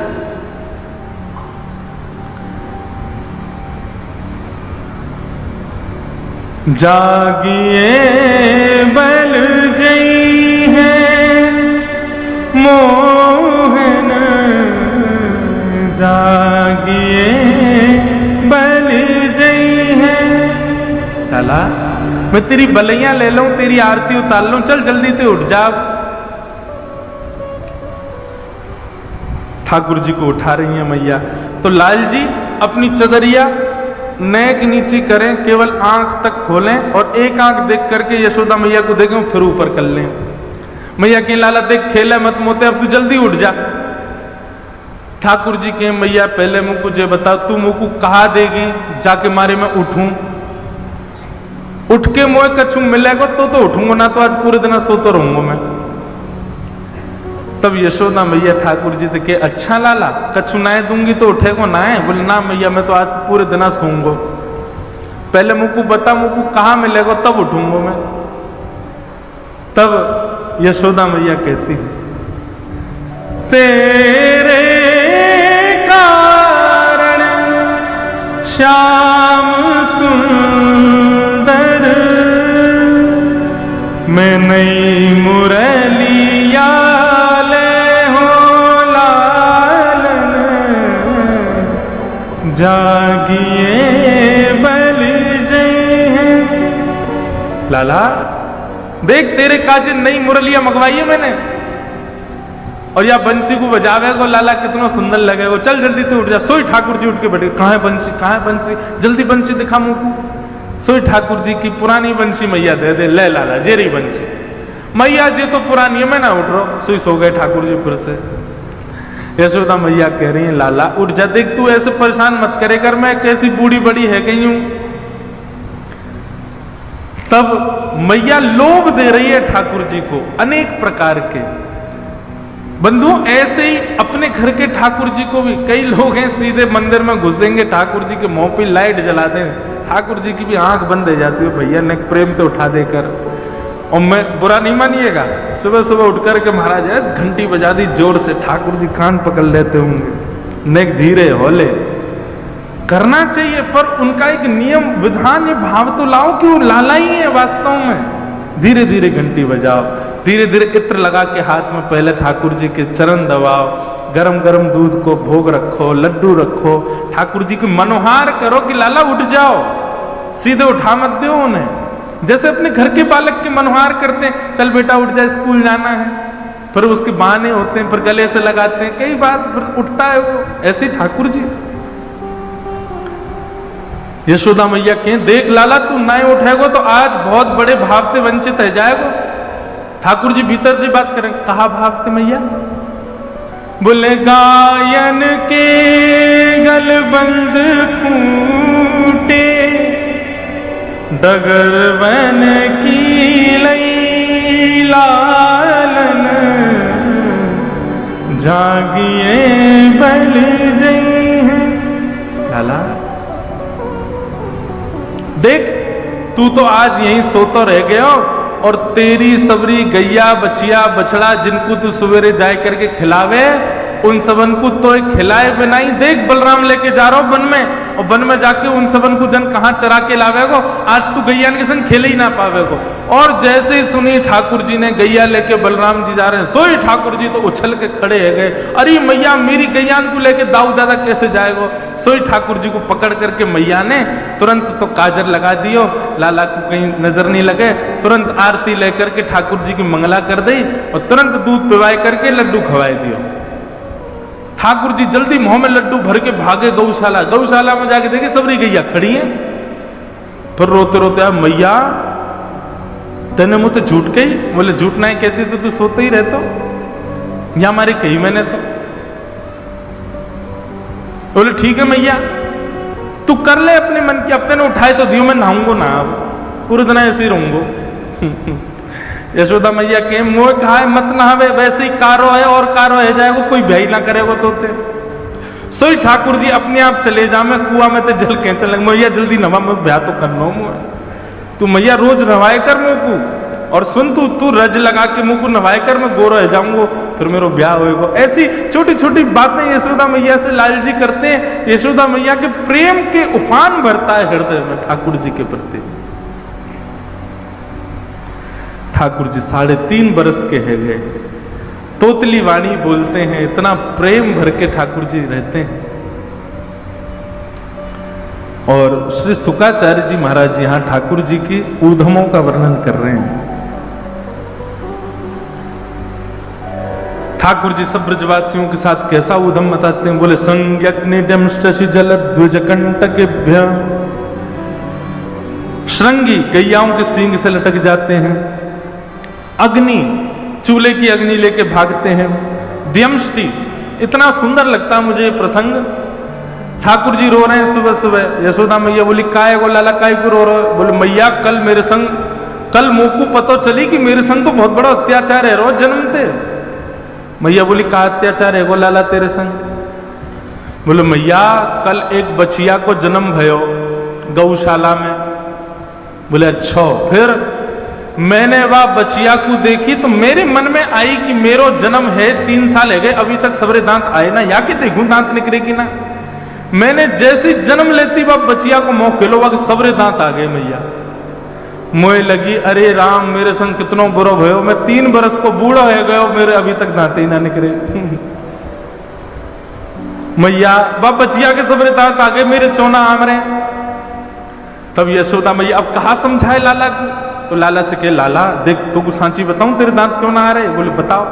जागिए बल जई है मोहन, जागिए बल जई है। लाला मैं तेरी बलैया ले लूं, तेरी आरती उतार लूं, चल जल्दी से उठ जा। ठाकुर जी को उठा रही है मैया, तो लाल जी अपनी चदरिया नेक नीचे करें, केवल आंख तक खोलें और एक आंख देख करके यशोदा मैया को देखें, फिर ऊपर कर लें। मैया के लाला देख खेले मत मोते, अब तू जल्दी उठ जा। ठाकुर जी के मैया पहले मुझको जे बता, तू मुझको कहा देगी जाके मारे मैं उठूं? उठ के मोए कछु मिलेगा तो उठूंगा, ना तो आज पूरे दिन सोता रहूंगा मैं। तब यशोदा मैया ठाकुर जी के, अच्छा लाला कछु नाए दूंगी तो उठेगो नाए? बोले ना मैया मैं तो आज पूरे दिन सूंगो, पहले मुझको बता मुझको कहाँ मिलेगा तब उठूंगा मैं। तब यशोदा मैया कहती है, तेरे कारण श्याम सुंदर मैं नई मुरलिया जागिए बल जय है। लाला देख तेरे काजे नई मुरलिया मंगवाई है मैंने, और या बंसी को बजावेगो लाला कितना सुंदर लगेगा, चल जल्दी तो उठ जा। सोई ठाकुर जी उठ के बैठे, कहाँ है बंसी, कहाँ है बंसी, जल्दी बंसी दिखा मुँह को। सोई ठाकुर जी की पुरानी बंसी मैया दे दे, ले लाला जेरी बंसी। मैया जी तो पुरानी है, मैं ना उठ रहा, सोई सो गए ठाकुर जी फिर से। यशोदा मैया कह रही है लाला उठ जा, देख तू ऐसे परेशान मत करे कर, मैं कैसी बूढ़ी बड़ी है गई हूं। तब मैया लोभ दे रही है ठाकुर जी को अनेक प्रकार के। बंधु ऐसे ही अपने घर के ठाकुर जी को भी कई लोग हैं सीधे मंदिर में घुसेंगे, ठाकुर जी के मुंह पे लाइट जला दें, ठाकुर जी की भी आंख बंद हो जाती है, भैया ने प्रेम तो उठा देकर। और मैं बुरा नहीं मानिएगा, सुबह सुबह उठ करके महाराज है घंटी बजा दी जोर से, ठाकुर जी कान पकड़ लेते होंगे, नेक धीरे होले करना चाहिए, पर उनका एक नियम विधान ये भाव तो लाओ कि वो लाला ही है वास्तव में। धीरे धीरे घंटी बजाओ, धीरे धीरे इत्र लगा के हाथ में पहले ठाकुर जी के चरण दबाओ, गरम गरम दूध को भोग रखो, लड्डू रखो, ठाकुर जी को मनोहार करो कि लाला उठ जाओ, सीधे उठा मत दो उन्हें। जैसे अपने घर के बालक के मनोहार करते हैं, चल बेटा उठ जा स्कूल जाना है, फिर उसके बहाने होते हैं, फिर गले से लगाते हैं, कई बार फिर उठता है वो। ऐसे ठाकुर जी यशोदा मैया कहें देख लाला तू नहीं उठेगो तो आज बहुत बड़े भाव से वंचित है जाएगो। ठाकुर जी भीतर से बात करें, कहा भाव थे मैया? बोले गायन के गलबंद फूटे डगर बन की लई लालन जागिए बल जई है। लाला तो आज यहीं सोतो रह गयो और तेरी सबरी गैया बचिया बछड़ा जिनको तू सवेरे जाए करके खिलावे उन सबन को तो खिलाए बिना ही देख बलराम लेके जा रहा हो वन में, और वन में जाके उन सबन को जन कहाँ चरा के लावेगो, आज तू गैया के संग खेले ही ना पावेगो। और जैसे ही सुनी ठाकुर जी ने गैया लेके बलराम जी जा रहे हैं, सोई ठाकुर जी तो उछल के खड़े है गए, अरे मैया मेरी गैया को लेके दाऊ दादा कैसे जाएगो। सोई ठाकुर जी को पकड़ करके मैया ने तुरंत तो काजर लगा दियो, लाला को कहीं नजर नहीं लगे, तुरंत आरती लेकर के ठाकुर जी की मंगला कर दी और तुरंत दूध पिवाए करके लड्डू खवाए दियो। ठाकुर जी जल्दी मुंह में लड्डू भर के भागे गौशाला, गौशाला में जाके देखे सबरी गैया खड़ी है। फिर रोते रोते मैया तेने मुझे झूठ कही, बोले झूठ नहीं कहती तो तू सोते ही रहता या हमारी कही मैंने तो। बोले ठीक है मैया तू कर ले अपने मन की, अब तेने उठाए तो दियो, मैं नहाऊंगो ना, अब पूरे दिन ऐसे ही रहूंगो। यशोदा मैया के मोह कहा है मत नहावे, वैसे ही कारो है और कारो है जाएगो, कोई ब्याही ना करेगो तोते। सोई ठाकुर जी अपने आप चले जा, मैं कुआ में तो जल के चल, मैया जल्दी नवा, मैं ब्याह तो करना हूं, तू मैया रोज नवाए कर मुंह को, और सुन तू रज लगा के मुंह को नवाए कर, मैं गोरो रह जाऊंगो, फिर मेरा ब्याह होएगा। ऐसी छोटी छोटी बातें यशोदा मैया से लाल जी करते हैं। यशोदा मैया के प्रेम के उफान भरता है हृदय में ठाकुर जी के प्रति। ठाकुर जी 3.5 बरस के है गए, तोतली वाणी बोलते हैं, इतना प्रेम भर के ठाकुर जी रहते हैं। और श्री शुकाचार्य जी महाराज यहां ठाकुर जी की ऊधमों का वर्णन कर रहे हैं। ठाकुर जी सब ब्रजवासियों के साथ कैसा ऊधम बताते हैं, बोले संज्ञक शशि जल द्विज कंटकेभ्य, श्रृंगी गैयाओं के सींग से लटक जाते हैं, अग्नि चूल्हे की अग्नि लेके भागते हैं, द्यमष्टि, इतना सुंदर लगता है मुझे ये प्रसंग। ठाकुर जी रो रहे हैं सुबह सुबह, यशोदा मैया बोली काय गो लाला काय को रो रहे हो, बोले मैया कल मेरे संग, कल मुंह को पता चली कि मेरे संग तो बहुत बड़ा अत्याचार है, रोज जन्मते। मैया बोली का अत्याचार है गो लाला तेरे संग, बोले मैया कल एक बचिया को जन्म भयो गौशाला में। बोले अच्छा, फिर मैंने वह बचिया को देखी तो मेरे मन में आई कि मेरो जन्म है 3 साल है गए, अभी तक सबरे दांत आए ना, या कि देखूं दांत निकलेगी ना। मैंने जैसी जन्म लेती वह बचिया को मुंह खेलो वह सबरे दांत आ गए। मैया मोए लगी, अरे राम मेरे संग कितनो बुरो भयो, मैं 3 बरस को बूढ़ा है गयो, मेरे अभी तक दांत ही ना निकले। मैया वह बचिया के सबरे दांत आ गए, मेरे चौना आम रहे। तब यशोदा मैया अब कहा समझाए लाला को, तो लाला से कहे लाला देख तो को सांची बताऊं तेरे दांत क्यों ना आ रहे। बोले बताओ,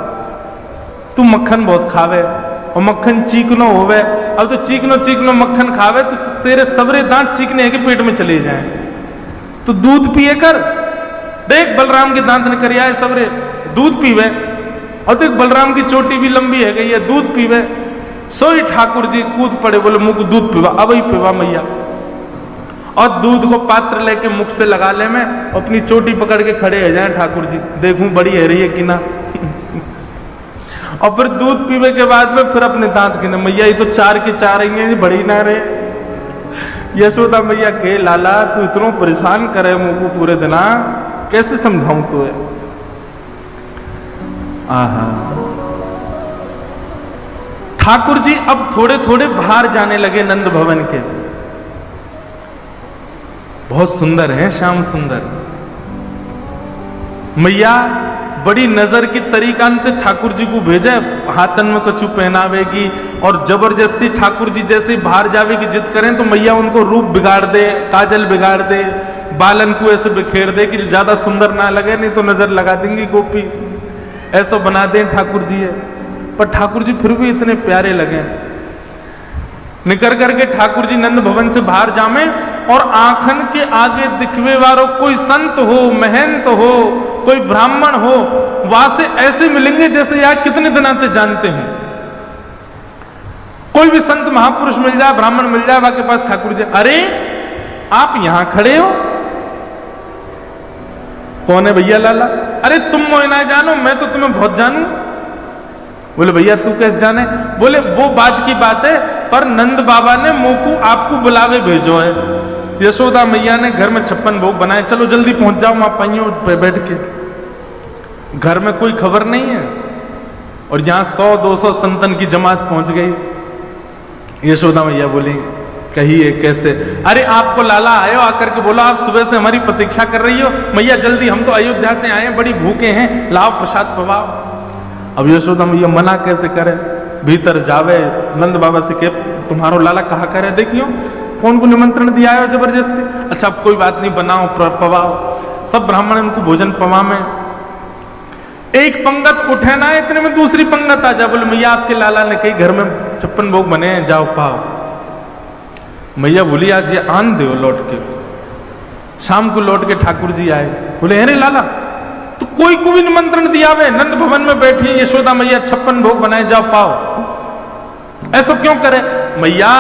तू मक्खन बहुत खावे और मक्खन चीकनो होवे, अब तो चीकनो मक्खन खावे तो तेरे सबरे दांत चीकने के पेट में चले जाएं, तो दूध पिए कर। देख बलराम के दांत निकल आए सबरे, दूध पीवे, और देख बलराम की चोटी भी लंबी है गई है, दूध पीवे। सोई ठाकुर जी कूद पड़े, बोले मुंह को दूध पीवा, अब ही पीवा मैया। और दूध को पात्र लेके मुख से लगा ले, मैं अपनी चोटी पकड़ के खड़े हो जाए ठाकुर जी, देखूं बड़ी है रही है कि ना। और फिर दूध पीवे के बाद में फिर अपने दांत गिने, मैया ये तो 4 के 4 ही बड़ी ना रहे। यशोदा मैया के लाला तू इतना परेशान करे मुंह को पूरे दिन, कैसे समझाऊं तो है। आहा, ठाकुर जी अब थोड़े थोड़े बाहर जाने लगे नंद भवन के, बहुत सुंदर है श्याम सुंदर। मैया बड़ी नजर की तरीका से ठाकुर जी को भेजे, हाथन में कछु पहनावेगी, और जबरदस्ती ठाकुर जी जैसे बाहर जावे की जिद करें तो मैया उनको रूप बिगाड़ दे, काजल बिगाड़ दे, बालन को ऐसे बिखेर दे कि ज्यादा सुंदर ना लगे, नहीं तो नजर लगा देंगी गोपी, ऐसा बना दें ठाकुर जी है। पर ठाकुर जी फिर भी इतने प्यारे लगे। निकल करके ठाकुर जी नंद भवन से बाहर जामे, और आंखन के आगे दिखवे वालों कोई संत हो, महंत हो, कोई ब्राह्मण हो, वहां से ऐसे मिलेंगे जैसे यार कितने दिन आते जानते हैं। कोई भी संत महापुरुष मिल जाए, ब्राह्मण मिल जाए, वहां के पास ठाकुर जी, अरे आप यहां खड़े हो, कौन है भैया लाला? अरे तुम मोए ना जानो, मैं तो तुम्हें बहुत जानू। बोले भैया तू कैसे जाने? बोले वो बात की बात है, पर नंद बाबा ने मुंह को आपको बुलावे भेजो है। यशोदा मैया ने घर में 56 भोग बनाए, चलो जल्दी पहुंच जाओ वहां पहियों पे बैठ के। घर में कोई खबर नहीं है और यहां 100-200 संतन की जमात पहुंच गई। यशोदा मैया बोली, कहिए कैसे? अरे आपको लाला आयो आकर के बोला आप सुबह से हमारी प्रतीक्षा कर रही हो, मैया जल्दी, हम तो अयोध्या से आए हैं, बड़ी भूखे हैं, लाओ प्रसाद पवाओ। अब यशोदा मैया मना कैसे करे, भीतर जावे, नंद बाबा से के तुम्हारो लाला कहा करे, देखियो कौन को निमंत्रण दिया है जबरदस्ती। अच्छा अब कोई बात नहीं, बनाओ पवाओ। सब ब्राह्मण उनको भोजन पवा में, एक पंगत उठे ना, इतने में दूसरी पंगत आ जा, बोले मैया आपके लाला ने कही घर में 56 भोग बने हैं, जाओ पाओ। मैया बोली आज ये आन दो लौट के। शाम को लौट के ठाकुर जी आए, बोले अरे लाला तो कोई को भी निमंत्रण दिया वे, नंद भवन में बैठी यशोदा मैया 56 भोग बनाए, जाओ पाओ। ऐसा क्यों करे? मैया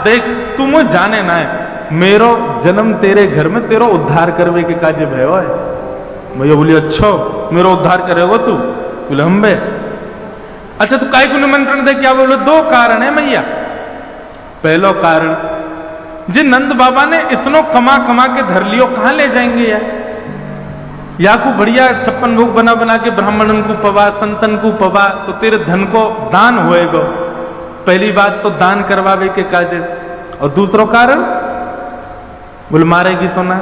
देख तू मुझे जाने ना है, मेरो जन्म तेरे घर में तेरो उद्धार करवे के काजे भयो है। मैया बोली अच्छा मेरो उद्धार करेगा तू? बोले हम बे। अच्छा तू काय को निमंत्रण दे? क्या बोले? 2 कारण है मैया। पहलो कारण, जी नंद बाबा ने इतनो कमा कमा के धर लियो, कहां ले जाएंगे यार? या को बढ़िया 56 भोग बना बना के ब्राह्मणन को पवा, संतन को पवा, तो तेरे धन को दान होएगा। पहली बात तो दान करवावे के काजे। और दूसरो कारण, बोले मारेगी तो ना।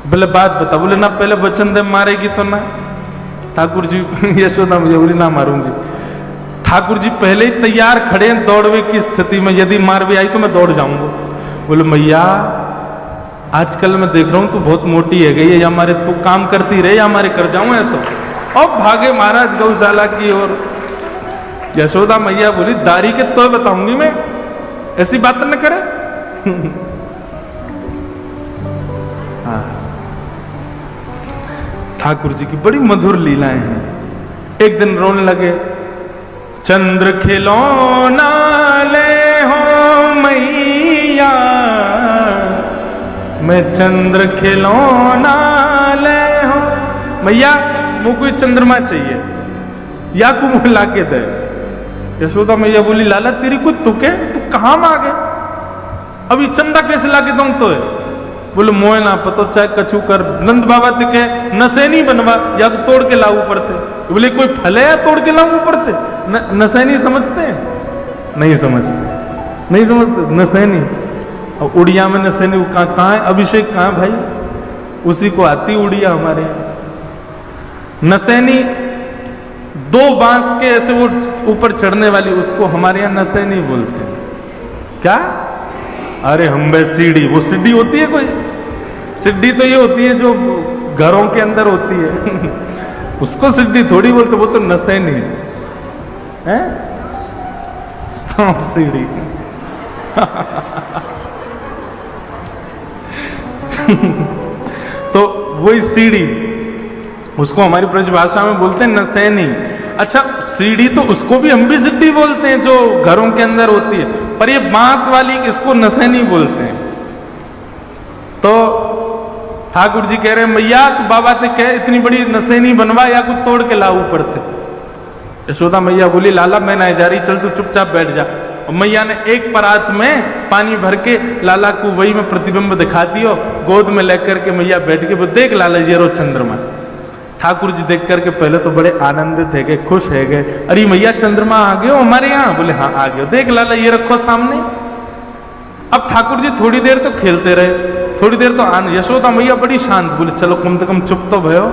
बोले बात बता। बोले ना पहले वचन दे, मारेगी तो ना। ठाकुर जी यशोदा मुझे बोली ना मारूंगी। ठाकुर जी पहले ही तैयार खड़े हैं दौड़वे की स्थिति में, यदि मार भी आई तो मैं दौड़ जाऊंगा। बोले मैया आजकल मैं देख रहा हूं तू बहुत मोटी है गई है, या हमारे तू काम करती रहे या हमारे कर जाऊं ऐसा। और भागे महाराज गौशाला की ओर। यशोदा मैया बोली दारी के तो बताऊंगी मैं, ऐसी बात न करे। हाँ ठाकुर जी की बड़ी मधुर लीलाएं हैं। एक दिन रोने लगे, चंद्र खिलौना ले हो मैया, मैं चंद्र खिलौना ले हो मैया, मुझको कोई चंद्रमा चाहिए या को मुझे लाके दे। यशोदा मैया बोली लाला तेरी कोई तुके, तू कहां मांगे? अभी चंदा कैसे लाके दूं तो है? बोले मोए ना पतो, चाहे कछु कर। नंद बाबा तिके नसैनी बनवा या तोड़ के लाऊ पड़ते। बोले कोई फल है या तोड़ के लाऊ पड़ते? नसैनी समझते हैं? नहीं समझते, नहीं समझते नसैनी। और उड़िया में नसैनी कहाँ है? अभिषेक कहाँ भाई? उसी को आती उड़िया हमारे यहाँ। नसैनी 2 बांस के ऐसे वो ऊपर चढ़ने वाली, उसको हमारे यहाँ नसैनी बोलते हैं। क्या? अरे हम बे सीढ़ी, वो सीढ़ी होती है कोई? सीढ़ी तो ये होती है जो घरों के अंदर होती है। उसको सीढ़ी थोड़ी बोलते, वो तो नसैनी है। सांप सीढ़ी। तो वही सीढ़ी, उसको हमारी ब्रजभाषा में बोलते हैं नसैनी। अच्छा सीढ़ी तो उसको भी हम भी सीढ़ी बोलते हैं जो घरों के अंदर होती है, पर ये बांस वाली इसको नसैनी बोलते हैं। तो ठाकुर जी कह रहे हैं मैया तू बाबा से कह इतनी बड़ी नसैनी बनवा या कुछ तोड़ के लाऊ पड़ते। यशोदा मैया बोली लाला मैं नहीं जा रही, चल तू चुपचाप बैठ जा। और मैया ने एक परात में पानी भर के लाला को वही में प्रतिबिंब दिखा दियो, गोद में लेकर के मैया बैठ के देख लाला जी रो चंद्रमा। ठाकुर जी देख करके पहले तो बड़े आनंदित है गए, खुश है गए। अरे मैया चंद्रमा आ गए हो हमारे यहाँ? बोले हाँ आ गए। देख लाला ये रखो सामने। अब ठाकुर जी थोड़ी देर तो खेलते रहे, थोड़ी देर तो यशोदा मैया बड़ी शांत, बोले चलो कम से कम चुप तो भयो।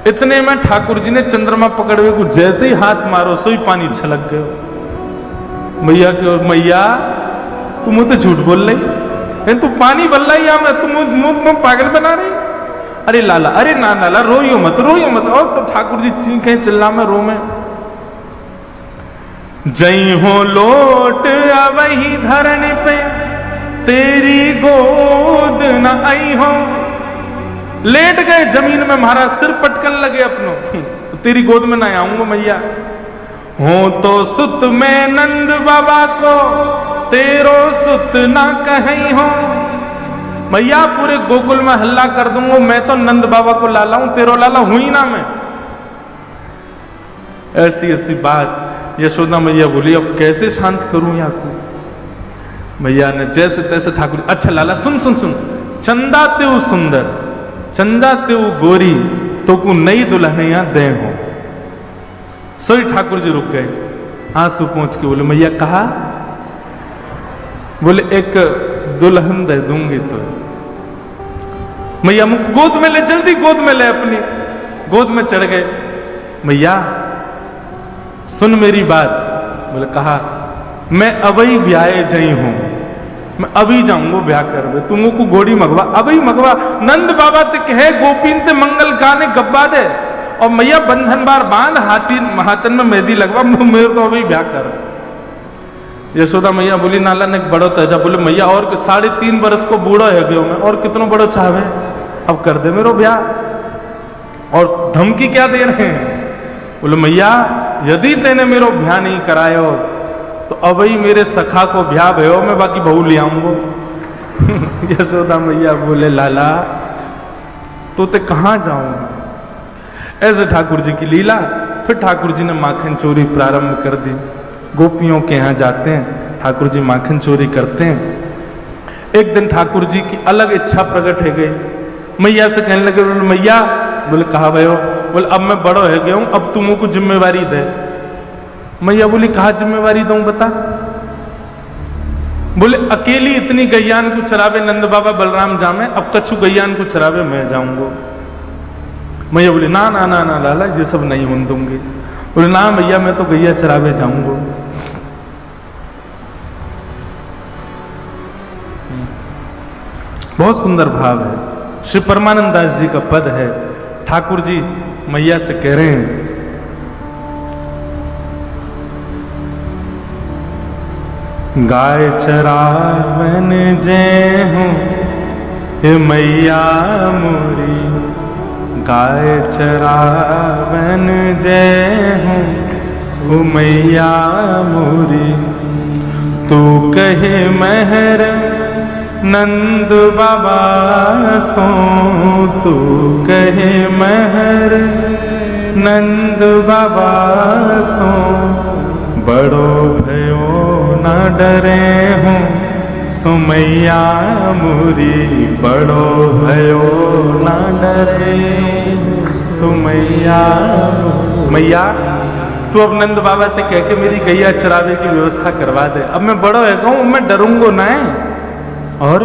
इतने में ठाकुर जी ने चंद्रमा पकड़वे को जैसे ही हाथ मारो सोई पानी छलक गयो। मैया की मैया तुम तो झूठ बोल रही, तू पानी बल रही या मैं तुम पागल बना रही? अरे लाला, अरे ना लाला रोइयो मत, रोइयो मत। और तो ठाकुर जी चीखे चिल्ला में रो में। जई हो लोट वही धरनी पे तेरी गोद न आई हो। लेट गए जमीन में, महाराज सिर पटकन लगे अपनों। तेरी गोद में ना आऊंगा मैया। हो तो सुत में नंद बाबा को तेरो सुत ना कहीं हो। मैया पूरे गोकुल में हल्ला कर दूंगा, मैं तो नंद बाबा को लाला हूं, तेरो लाला हूं ही ना मैं। ऐसी ऐसी बात। यशोदा मैया बोली अब कैसे शांत करूं या को? मैया ने जैसे तैसे ठाकुर, अच्छा लाला सुन सुन सुन, चंदा तेऊ सुंदर, चंदा तेऊ गोरी, तो को नई दुल्हनिया दे हो। सोई ठाकुर जी रुक गए, आंसू पहुंच के बोले मैया कहा? बोले एक दुल्हन दे दूंगी तो। मैया मुझको गोद में ले, जल्दी गोद में ले, अपनी गोद में चढ़ गए। मैया सुन मेरी बात। बोले कहा? मैं अबई ब्याहे जई हूं, मैं अभी जाऊंगो ब्याह करवे, तुमको घोड़ी मगवा, अभी मगवा। नंद बाबा ते कहे गोपीन ते मंगल गाने गब्बा दे, और मैया बंधन बार बांध, हाथन में मेहंदी लगवा, मेरे तो अभी ब्याह कर। यशोदा मैया बोली नाला ने बड़ो तेजा। बोले मैया और 3.5 बरस को बूढ़ा है गयो मैं, और कितनो बड़ो चाहे, अब कर दे मेरो ब्याह। और धमकी क्या दे रहे हैं? बोले मैया यदि तेने मेरो ब्याह नहीं करायो तो अबही मेरे सखा को ब्याह भयो, मैं बाकी बहू ले आऊंगो। यशोदा मैया बोले लाला तो ते कहां जाऊंगा? ऐसे ठाकुर जी की लीला। फिर ठाकुर जी ने माखन चोरी प्रारंभ कर दी। गोपियों के यहाँ जाते हैं, ठाकुर जी माखन चोरी करते हैं। एक दिन ठाकुर जी की अलग इच्छा प्रकट हो गई। मैया से कहने लगे, मैया, बोले कहा भयो? बोले अब मैं बड़ो हो गया हूं, अब तुमको जिम्मेवारी दे। मैया बोली कहा जिम्मेवारी दूं बता? बोले अकेली इतनी गैयान को चरावे नंद बाबा बलराम जामे, अब कछु गैयान को चरावे मैं जाऊंगो। मैया बोली ना ना ना ना लाला, ये सब नहीं होने दूंगी। बोले ना मैया मैं तो गैया चरावे जाऊंगो। बहुत सुंदर भाव है, श्री परमानंद दास जी का पद है। ठाकुर जी मैया से कह रहे हैं, गाय चरावन जय हूँ हे मैया मोरी, गाय चरावन जय हूँ मैया मोरी। तू कहे महर नंद बाबा सो, तू कहे महर नंद बाबा सो, बड़ो भयो न डरे हूँ सुमैया मोरी, बड़ो भयो न डरे सुमैया। मैया तू अब नंद बाबा से कह के मेरी गैया चरावे की व्यवस्था करवा दे, अब मैं बड़ो है कहूँ, मैं डरूंगो ना। और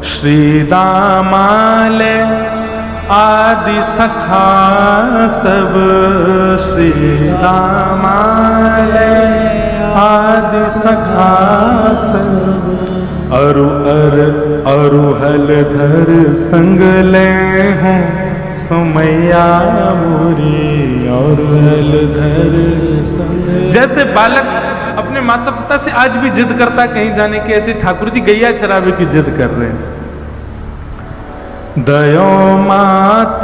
श्री दामाले आदि सखा सब, श्री दामाले आदि सखा सब, अरुहल धर संग ले हूँ सुमैया मोरी, अरुहल धर संग। जैसे बालक अपने माता पिता से आज भी जिद करता कहीं जाने की, ऐसे ठाकुर जी गैया चरावे की जिद कर रहे हैं। दयो मात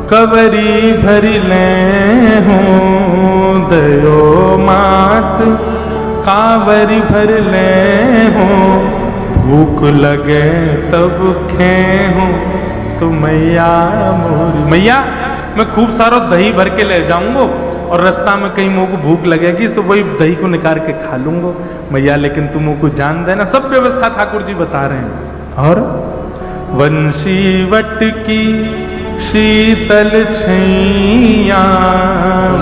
कवरी भरी ले हूँ, दयो मात कावरी भर ले हूँ, भूख लगे तब खे हूँ सुमैया मोरी। मैया मैं खूब सारो दही भर के ले जाऊंगो, और रास्ता में कहीं मुझको भूख लगेगी तो वही दही को निकाल के खा लूंगो। मैया लेकिन तुम मुझको जान देना, सब व्यवस्था ठाकुर जी बता रहे हैं। और वंशी वट की शीतल छैया,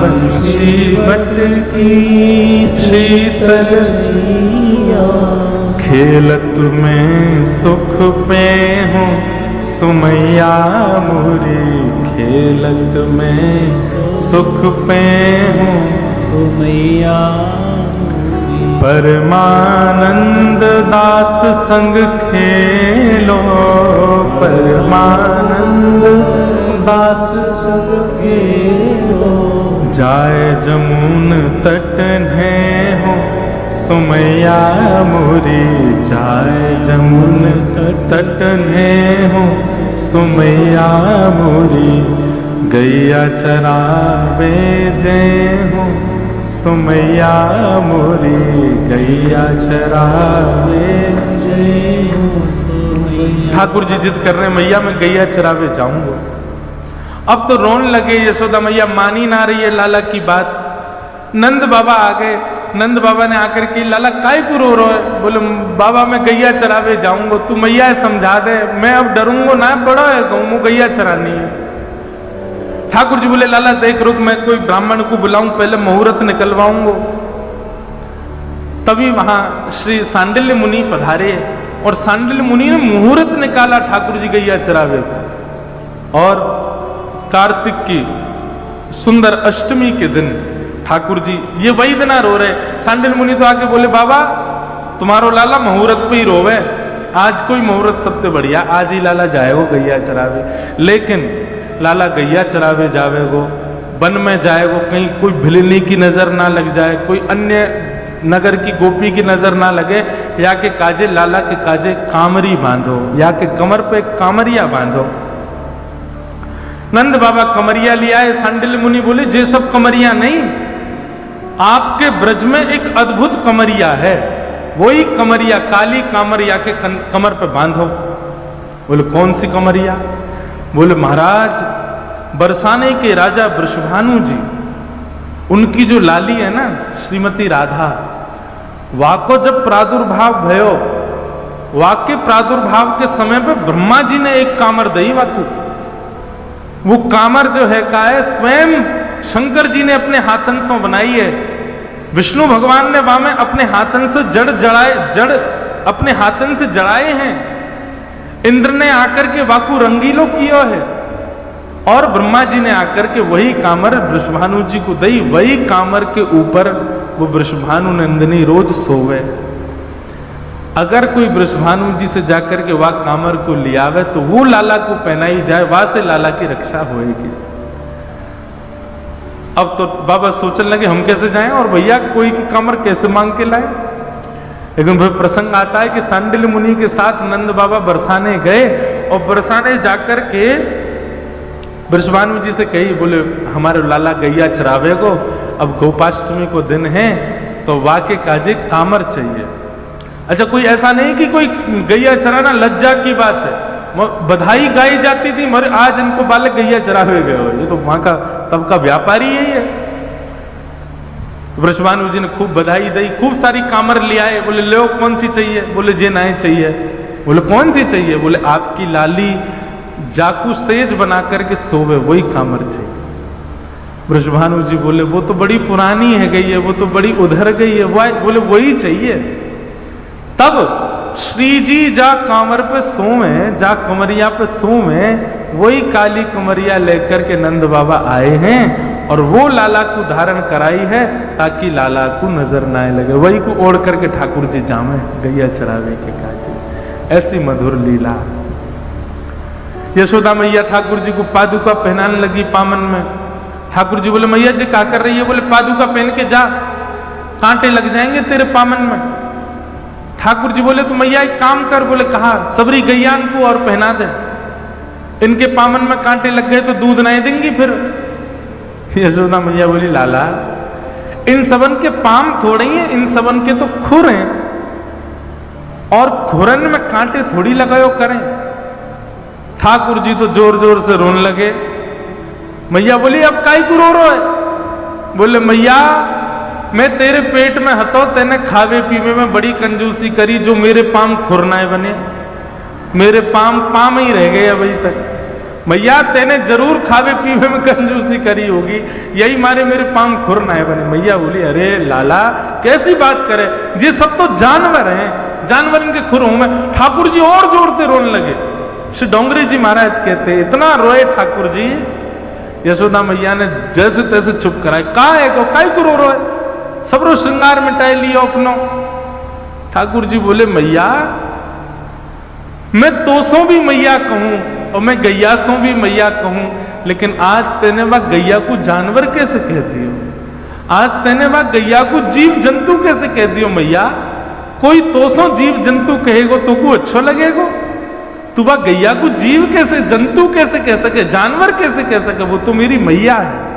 वंशी वट की शीतल छैया, खेलत में सुख पे हूँ सुमैया मोरी, खेलत में सुख पे हूँ सुमैया मोरी। परमानंद दास संग खेलो, परमानंद दास संग खेलो, जाए जमुन तटने हो सुमैया मोरी, जाए जमुन तटने हो सुमैया मोरी। गैया चरावे जय हो सुमैया मोरी, गैया चरावे जय हो सुमैया। ठाकुर जी जिद कर रहे हैं, मैया मैं गैया चरावे जाऊंगा। अब तो रोने लगे यशोदा मैया, मानी ना रही है लाला की बात। नंद बाबा आ गए, नंद बाबा ने आकर के, लाला काय को रो रहे है? बोले बाबा मैं गैया चरावे जाऊंगा, तू मैया समझा दे, मैं अब डरूंगा ना, बड़ा है गऊ गैया चरानी है। ठाकुर जी बोले लाला देख रुक, मैं कोई ब्राह्मण को बुलाऊं, पहले मुहूर्त निकलवाऊंगा। तभी वहां श्री सांडिल्य मुनि पधारे और सांडिल्य मुनि ने मुहूर्त निकाला ठाकुर जी गैया चरावे को। और कार्तिक की सुंदर अष्टमी के दिन ठाकुर जी ये वही दिन रो रहे। सांडिल्य मुनि तो आके बोले बाबा तुम्हारो लाला मुहूर्त पे ही रोवे, आज कोई मुहूर्त सबसे बढ़िया, आज ही लाला जाएगो गैया चरावे। लेकिन लाला गैया चरावे जावेगो, वन में जाएगो, कहीं कोई भिलनी की नजर ना लग जाए, कोई अन्य नगर की गोपी की नजर ना लगे, या के काजे लाला के काजे कामरी बांधो, या के कमर पे कामरिया बांधो। नंद बाबा कमरिया लिया है। सांडिल्य मुनि बोले जे सब कमरिया नहीं, आपके ब्रज में एक अद्भुत कमरिया है, वही कमरिया काली कामरिया के कमर पे बांधो। बोले कौन सी कमरिया? बोले महाराज बरसाने के राजा वृषभानु जी, उनकी जो लाली है ना श्रीमती राधा, वाको जब प्रादुर्भाव भयो, वाक्य प्रादुर्भाव के समय पे ब्रह्मा जी ने एक कामर दई वाकू। वो कामर जो है का है स्वयं शंकर जी ने अपने हाथन से बनाई है। विष्णु भगवान ने वहां में अपने हाथन से जड़ अपने हाथन से जड़ाए हैं। इंद्र ने आकर के वाकू रंगीलो किया है और ब्रह्मा जी ने आकर के वही कामर वृषभानु जी को दई। वही कामर के ऊपर वो वृषभानु नंदिनी रोज सोवे। अगर कोई वृषभानु जी से जाकर के वह कामर को लियावे तो वो लाला को पहनाई जाए, वहां से लाला की रक्षा होएगी। अब तो बाबा सोचने लगे हम कैसे जाएं और भैया कोई की कामर कैसे मांग के लाए। लेकिन फिर प्रसंग आता है कि सांडिल्य मुनि के साथ नंद बाबा बरसाने गए और बरसाने जाकर के वृषभानु जी से कही, बोले हमारे लाला गैया चरावे को, अब गोपाष्टमी को दिन है तो वाके काजे कामर चाहिए। अच्छा कोई ऐसा नहीं कि कोई गैया चराना लज्जा की बात है, बधाई गाई जाती थी मरे आज इनको बालक गैया चरावे गए हो, ये तो वहां का तब का व्यापारी यही है। वृषभानु जी ने खूब बधाई दी, खूब सारी कामर ले आए। बोले लो कौन सी चाहिए? बोले जे नहीं चाहिए। बोले कौन सी चाहिए? बोले आपकी लाली जाकू सेज बना करके सोवे वही कामर चाहिए। वृषभानु जी बोले वो तो बड़ी पुरानी है गई है, वो तो बड़ी उधर गई है, बोले वही चाहिए। तब श्री जी जा कामर पे सोवे, जा कमरिया पे सोवे, वही काली कमरिया लेकर के नंद बाबा आए हैं और वो लाला को धारण कराई है ताकि लाला को नजर ना लगे। वही को ओढ़ करके ठाकुर जी जामे गैया चरावे के काजी। ऐसी मधुर लीला। यशोदा मैया ठाकुर जी को पादुका पहनाने लगी पामन में। ठाकुर जी बोले मैया जी क्या कर रही है? बोले पादुका पहन के जा, कांटे लग जाएंगे तेरे पामन में। ठाकुर जी बोले तो मैया एक काम कर। बोले कहा? सबरी गैयान को और पहना दे, इनके पामन में कांटे लग गए तो दूध नहीं देंगी फिर। यशोदा मैया बोली लाला इन सबन के पाम थोड़े ही हैं, इन सबन के तो खुर हैं और खुरन में कांटे थोड़ी लगाओ करें। ठाकुर जी तो जोर जोर से रोने लगे। मैया बोली अब काई को रो है? बोले मैया मैं तेरे पेट में हतो, तेने खावे पीवे में बड़ी कंजूसी करी, जो मेरे पाम खुरनाए बने, मेरे पाम ही रह गए अभी तक। मैया तेने जरूर खावे पीवे में कंजूसी करी होगी, यही मारे मेरे पाम खुरनाए बने। मैया बोली अरे लाला कैसी बात करे, ये सब तो जानवर हैं, जानवर इनके खुर हूं मैं। ठाकुर जी और जोर से रोने लगे। श्री डोंगरी जी महाराज कहते इतना रोए ठाकुर जी, यशोदा मैया ने जैसे तैसे चुप कराए। कहा है को काई को रो है? सबरो श्रृंगार मिटाए लियो अपनो। ठाकुर जी बोले मैया मैं तो सो भी मैया कहूं और मैं गैया सो भी मैया कहूं, लेकिन आज तेने वह गैया को जानवर कैसे कह दियो? आज तेने वह गैया को जीव जंतु कैसे कह दियो? मैया कोई तो सो जीव जंतु कहेगो तो को अच्छा लगेगो, तू वह गैया को जीव कैसे जंतु कैसे कह सके, जानवर कैसे कह सके? वो तो मेरी मैया है।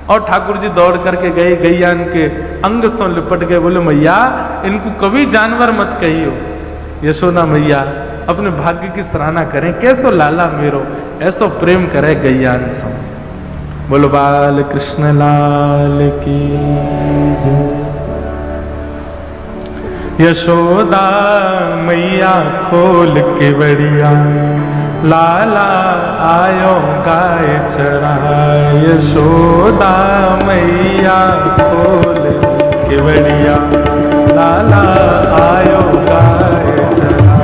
और ठाकुर जी दौड़ करके गए, गैया इनके अंग से लिपट गए। बोले मैया इनको कभी जानवर मत कहियो। यशोदा मैया अपने भाग्य की सराहना करें, कैसो लाला मेरो ऐसो प्रेम करे गैयान सो। बोलो बाल कृष्ण लाल की। यशोदा मैया खोल के बढ़िया, लाला आयो गाय चरा। यशोदा मैया खोल के बढ़िया, लाला आयो गाय चरा।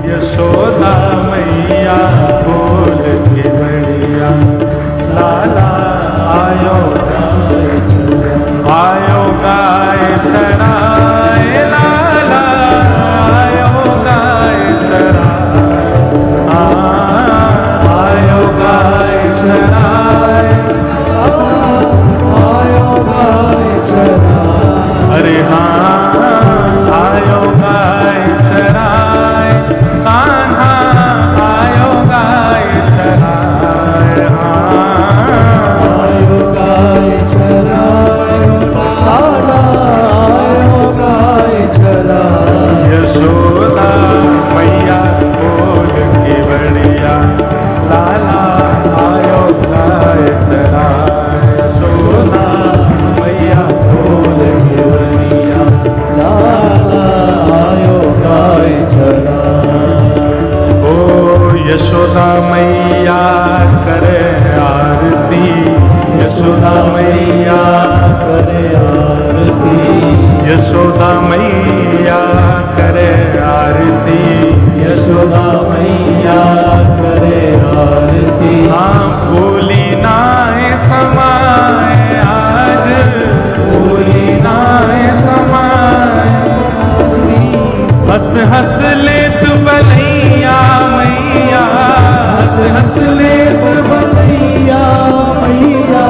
यशोदा मैया खोल के बढ़िया, लाला आयो गाय चरा। आयो गाय चरा, लाला आयो गाय चरा। आयो गाय चरा, आयो गाय चरा। अरे हाँ आयो गाय चरा, कान्हा आयो गाय चरा। आयो गाय चरा, लाला आयो गाय चरा। यशोदा मैया खोल के बढ़िया, लाला आयो गाय चरा। यशोदा मैया खोल के बढ़िया, लाला आयो गाय चरा। ओ यशोदा मैया करे आरती। यशोदा मैया करे आरती। यशोदा मैया करे आरती। यशोदा मैया करे आरती। हाँ भूली नाए समाए आज, भूली नाए समाए। हंस हंस लेत बलैया मैया, हंस हंस लेत बलैया मैया,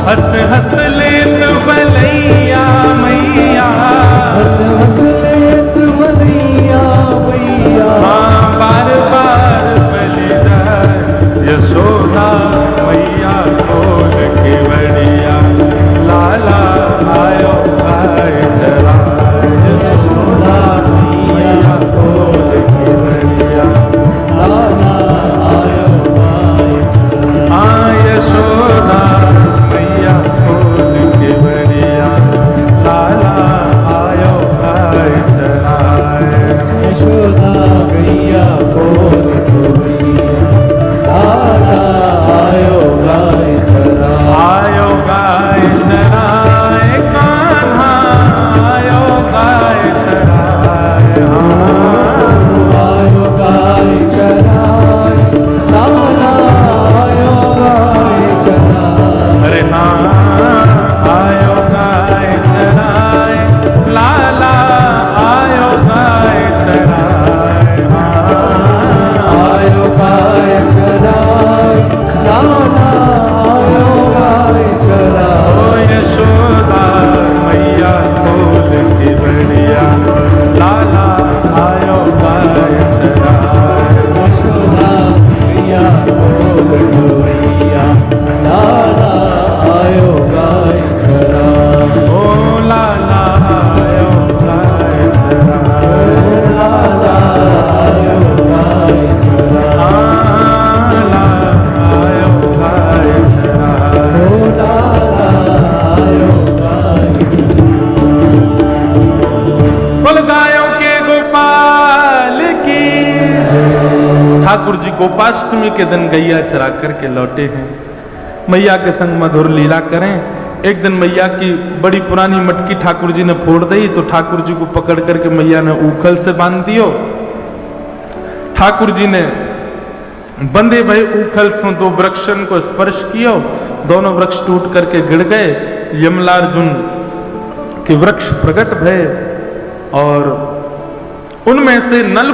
हंस हंस लेत बलैया मैया। हंस हंस लेत बलैया मैया। हाँ बार बार बलि जाए, यशोदा मैया खोल के बढ़िया, लाला आयो गाय चरा। यशोदा मैया खोल के बढ़िया, लाला आयो गाय चरा। हाँ यशोदा मैया खोल के बढ़िया, लाला आयो गाय चरा। यशोदा गैया बोल गोरिया, लाला आयो गाय चरा। आयो गाय चरा, कान्हा आयो गाय चरा। आयो गाय चरा, लाला आयो गाय चरा। अरे हाँ आयो गाय चरा, लाला आयो गाय चरा। आयो गाय चरा, लाला आयो गाय चरा। ओ यशोदा मैया खोल के बढ़िया, लाला आयो गाय चरा। यशोदा मैया बोल गोरिया, लाला आयो गाय चरा। ओ लाला आयो गाय चरा। लाला आयो गाय चरा। लाला आयो गाय चरा। ओ लाला आयो गाय चरा। बोल गायों के गोपाल की। ठाकुर जी गोपाष्टमी के दिन गैया चरा करके लौटे हैं, मैया के संग मधुर लीला करें। एक दिन मैया की बड़ी पुरानी मटकी ठाकुर जी ने फोड़ दी, तो ठाकुर जी को पकड़ करके मैया ने उखल से बांध दियो। ठाकुर जी ने बंदे भय उखल से दो वृक्षन को स्पर्श कियो, दोनों वृक्ष टूट करके गिर गए। यमलार्जुन के वृक्ष प्रकट भय और उनमें से नल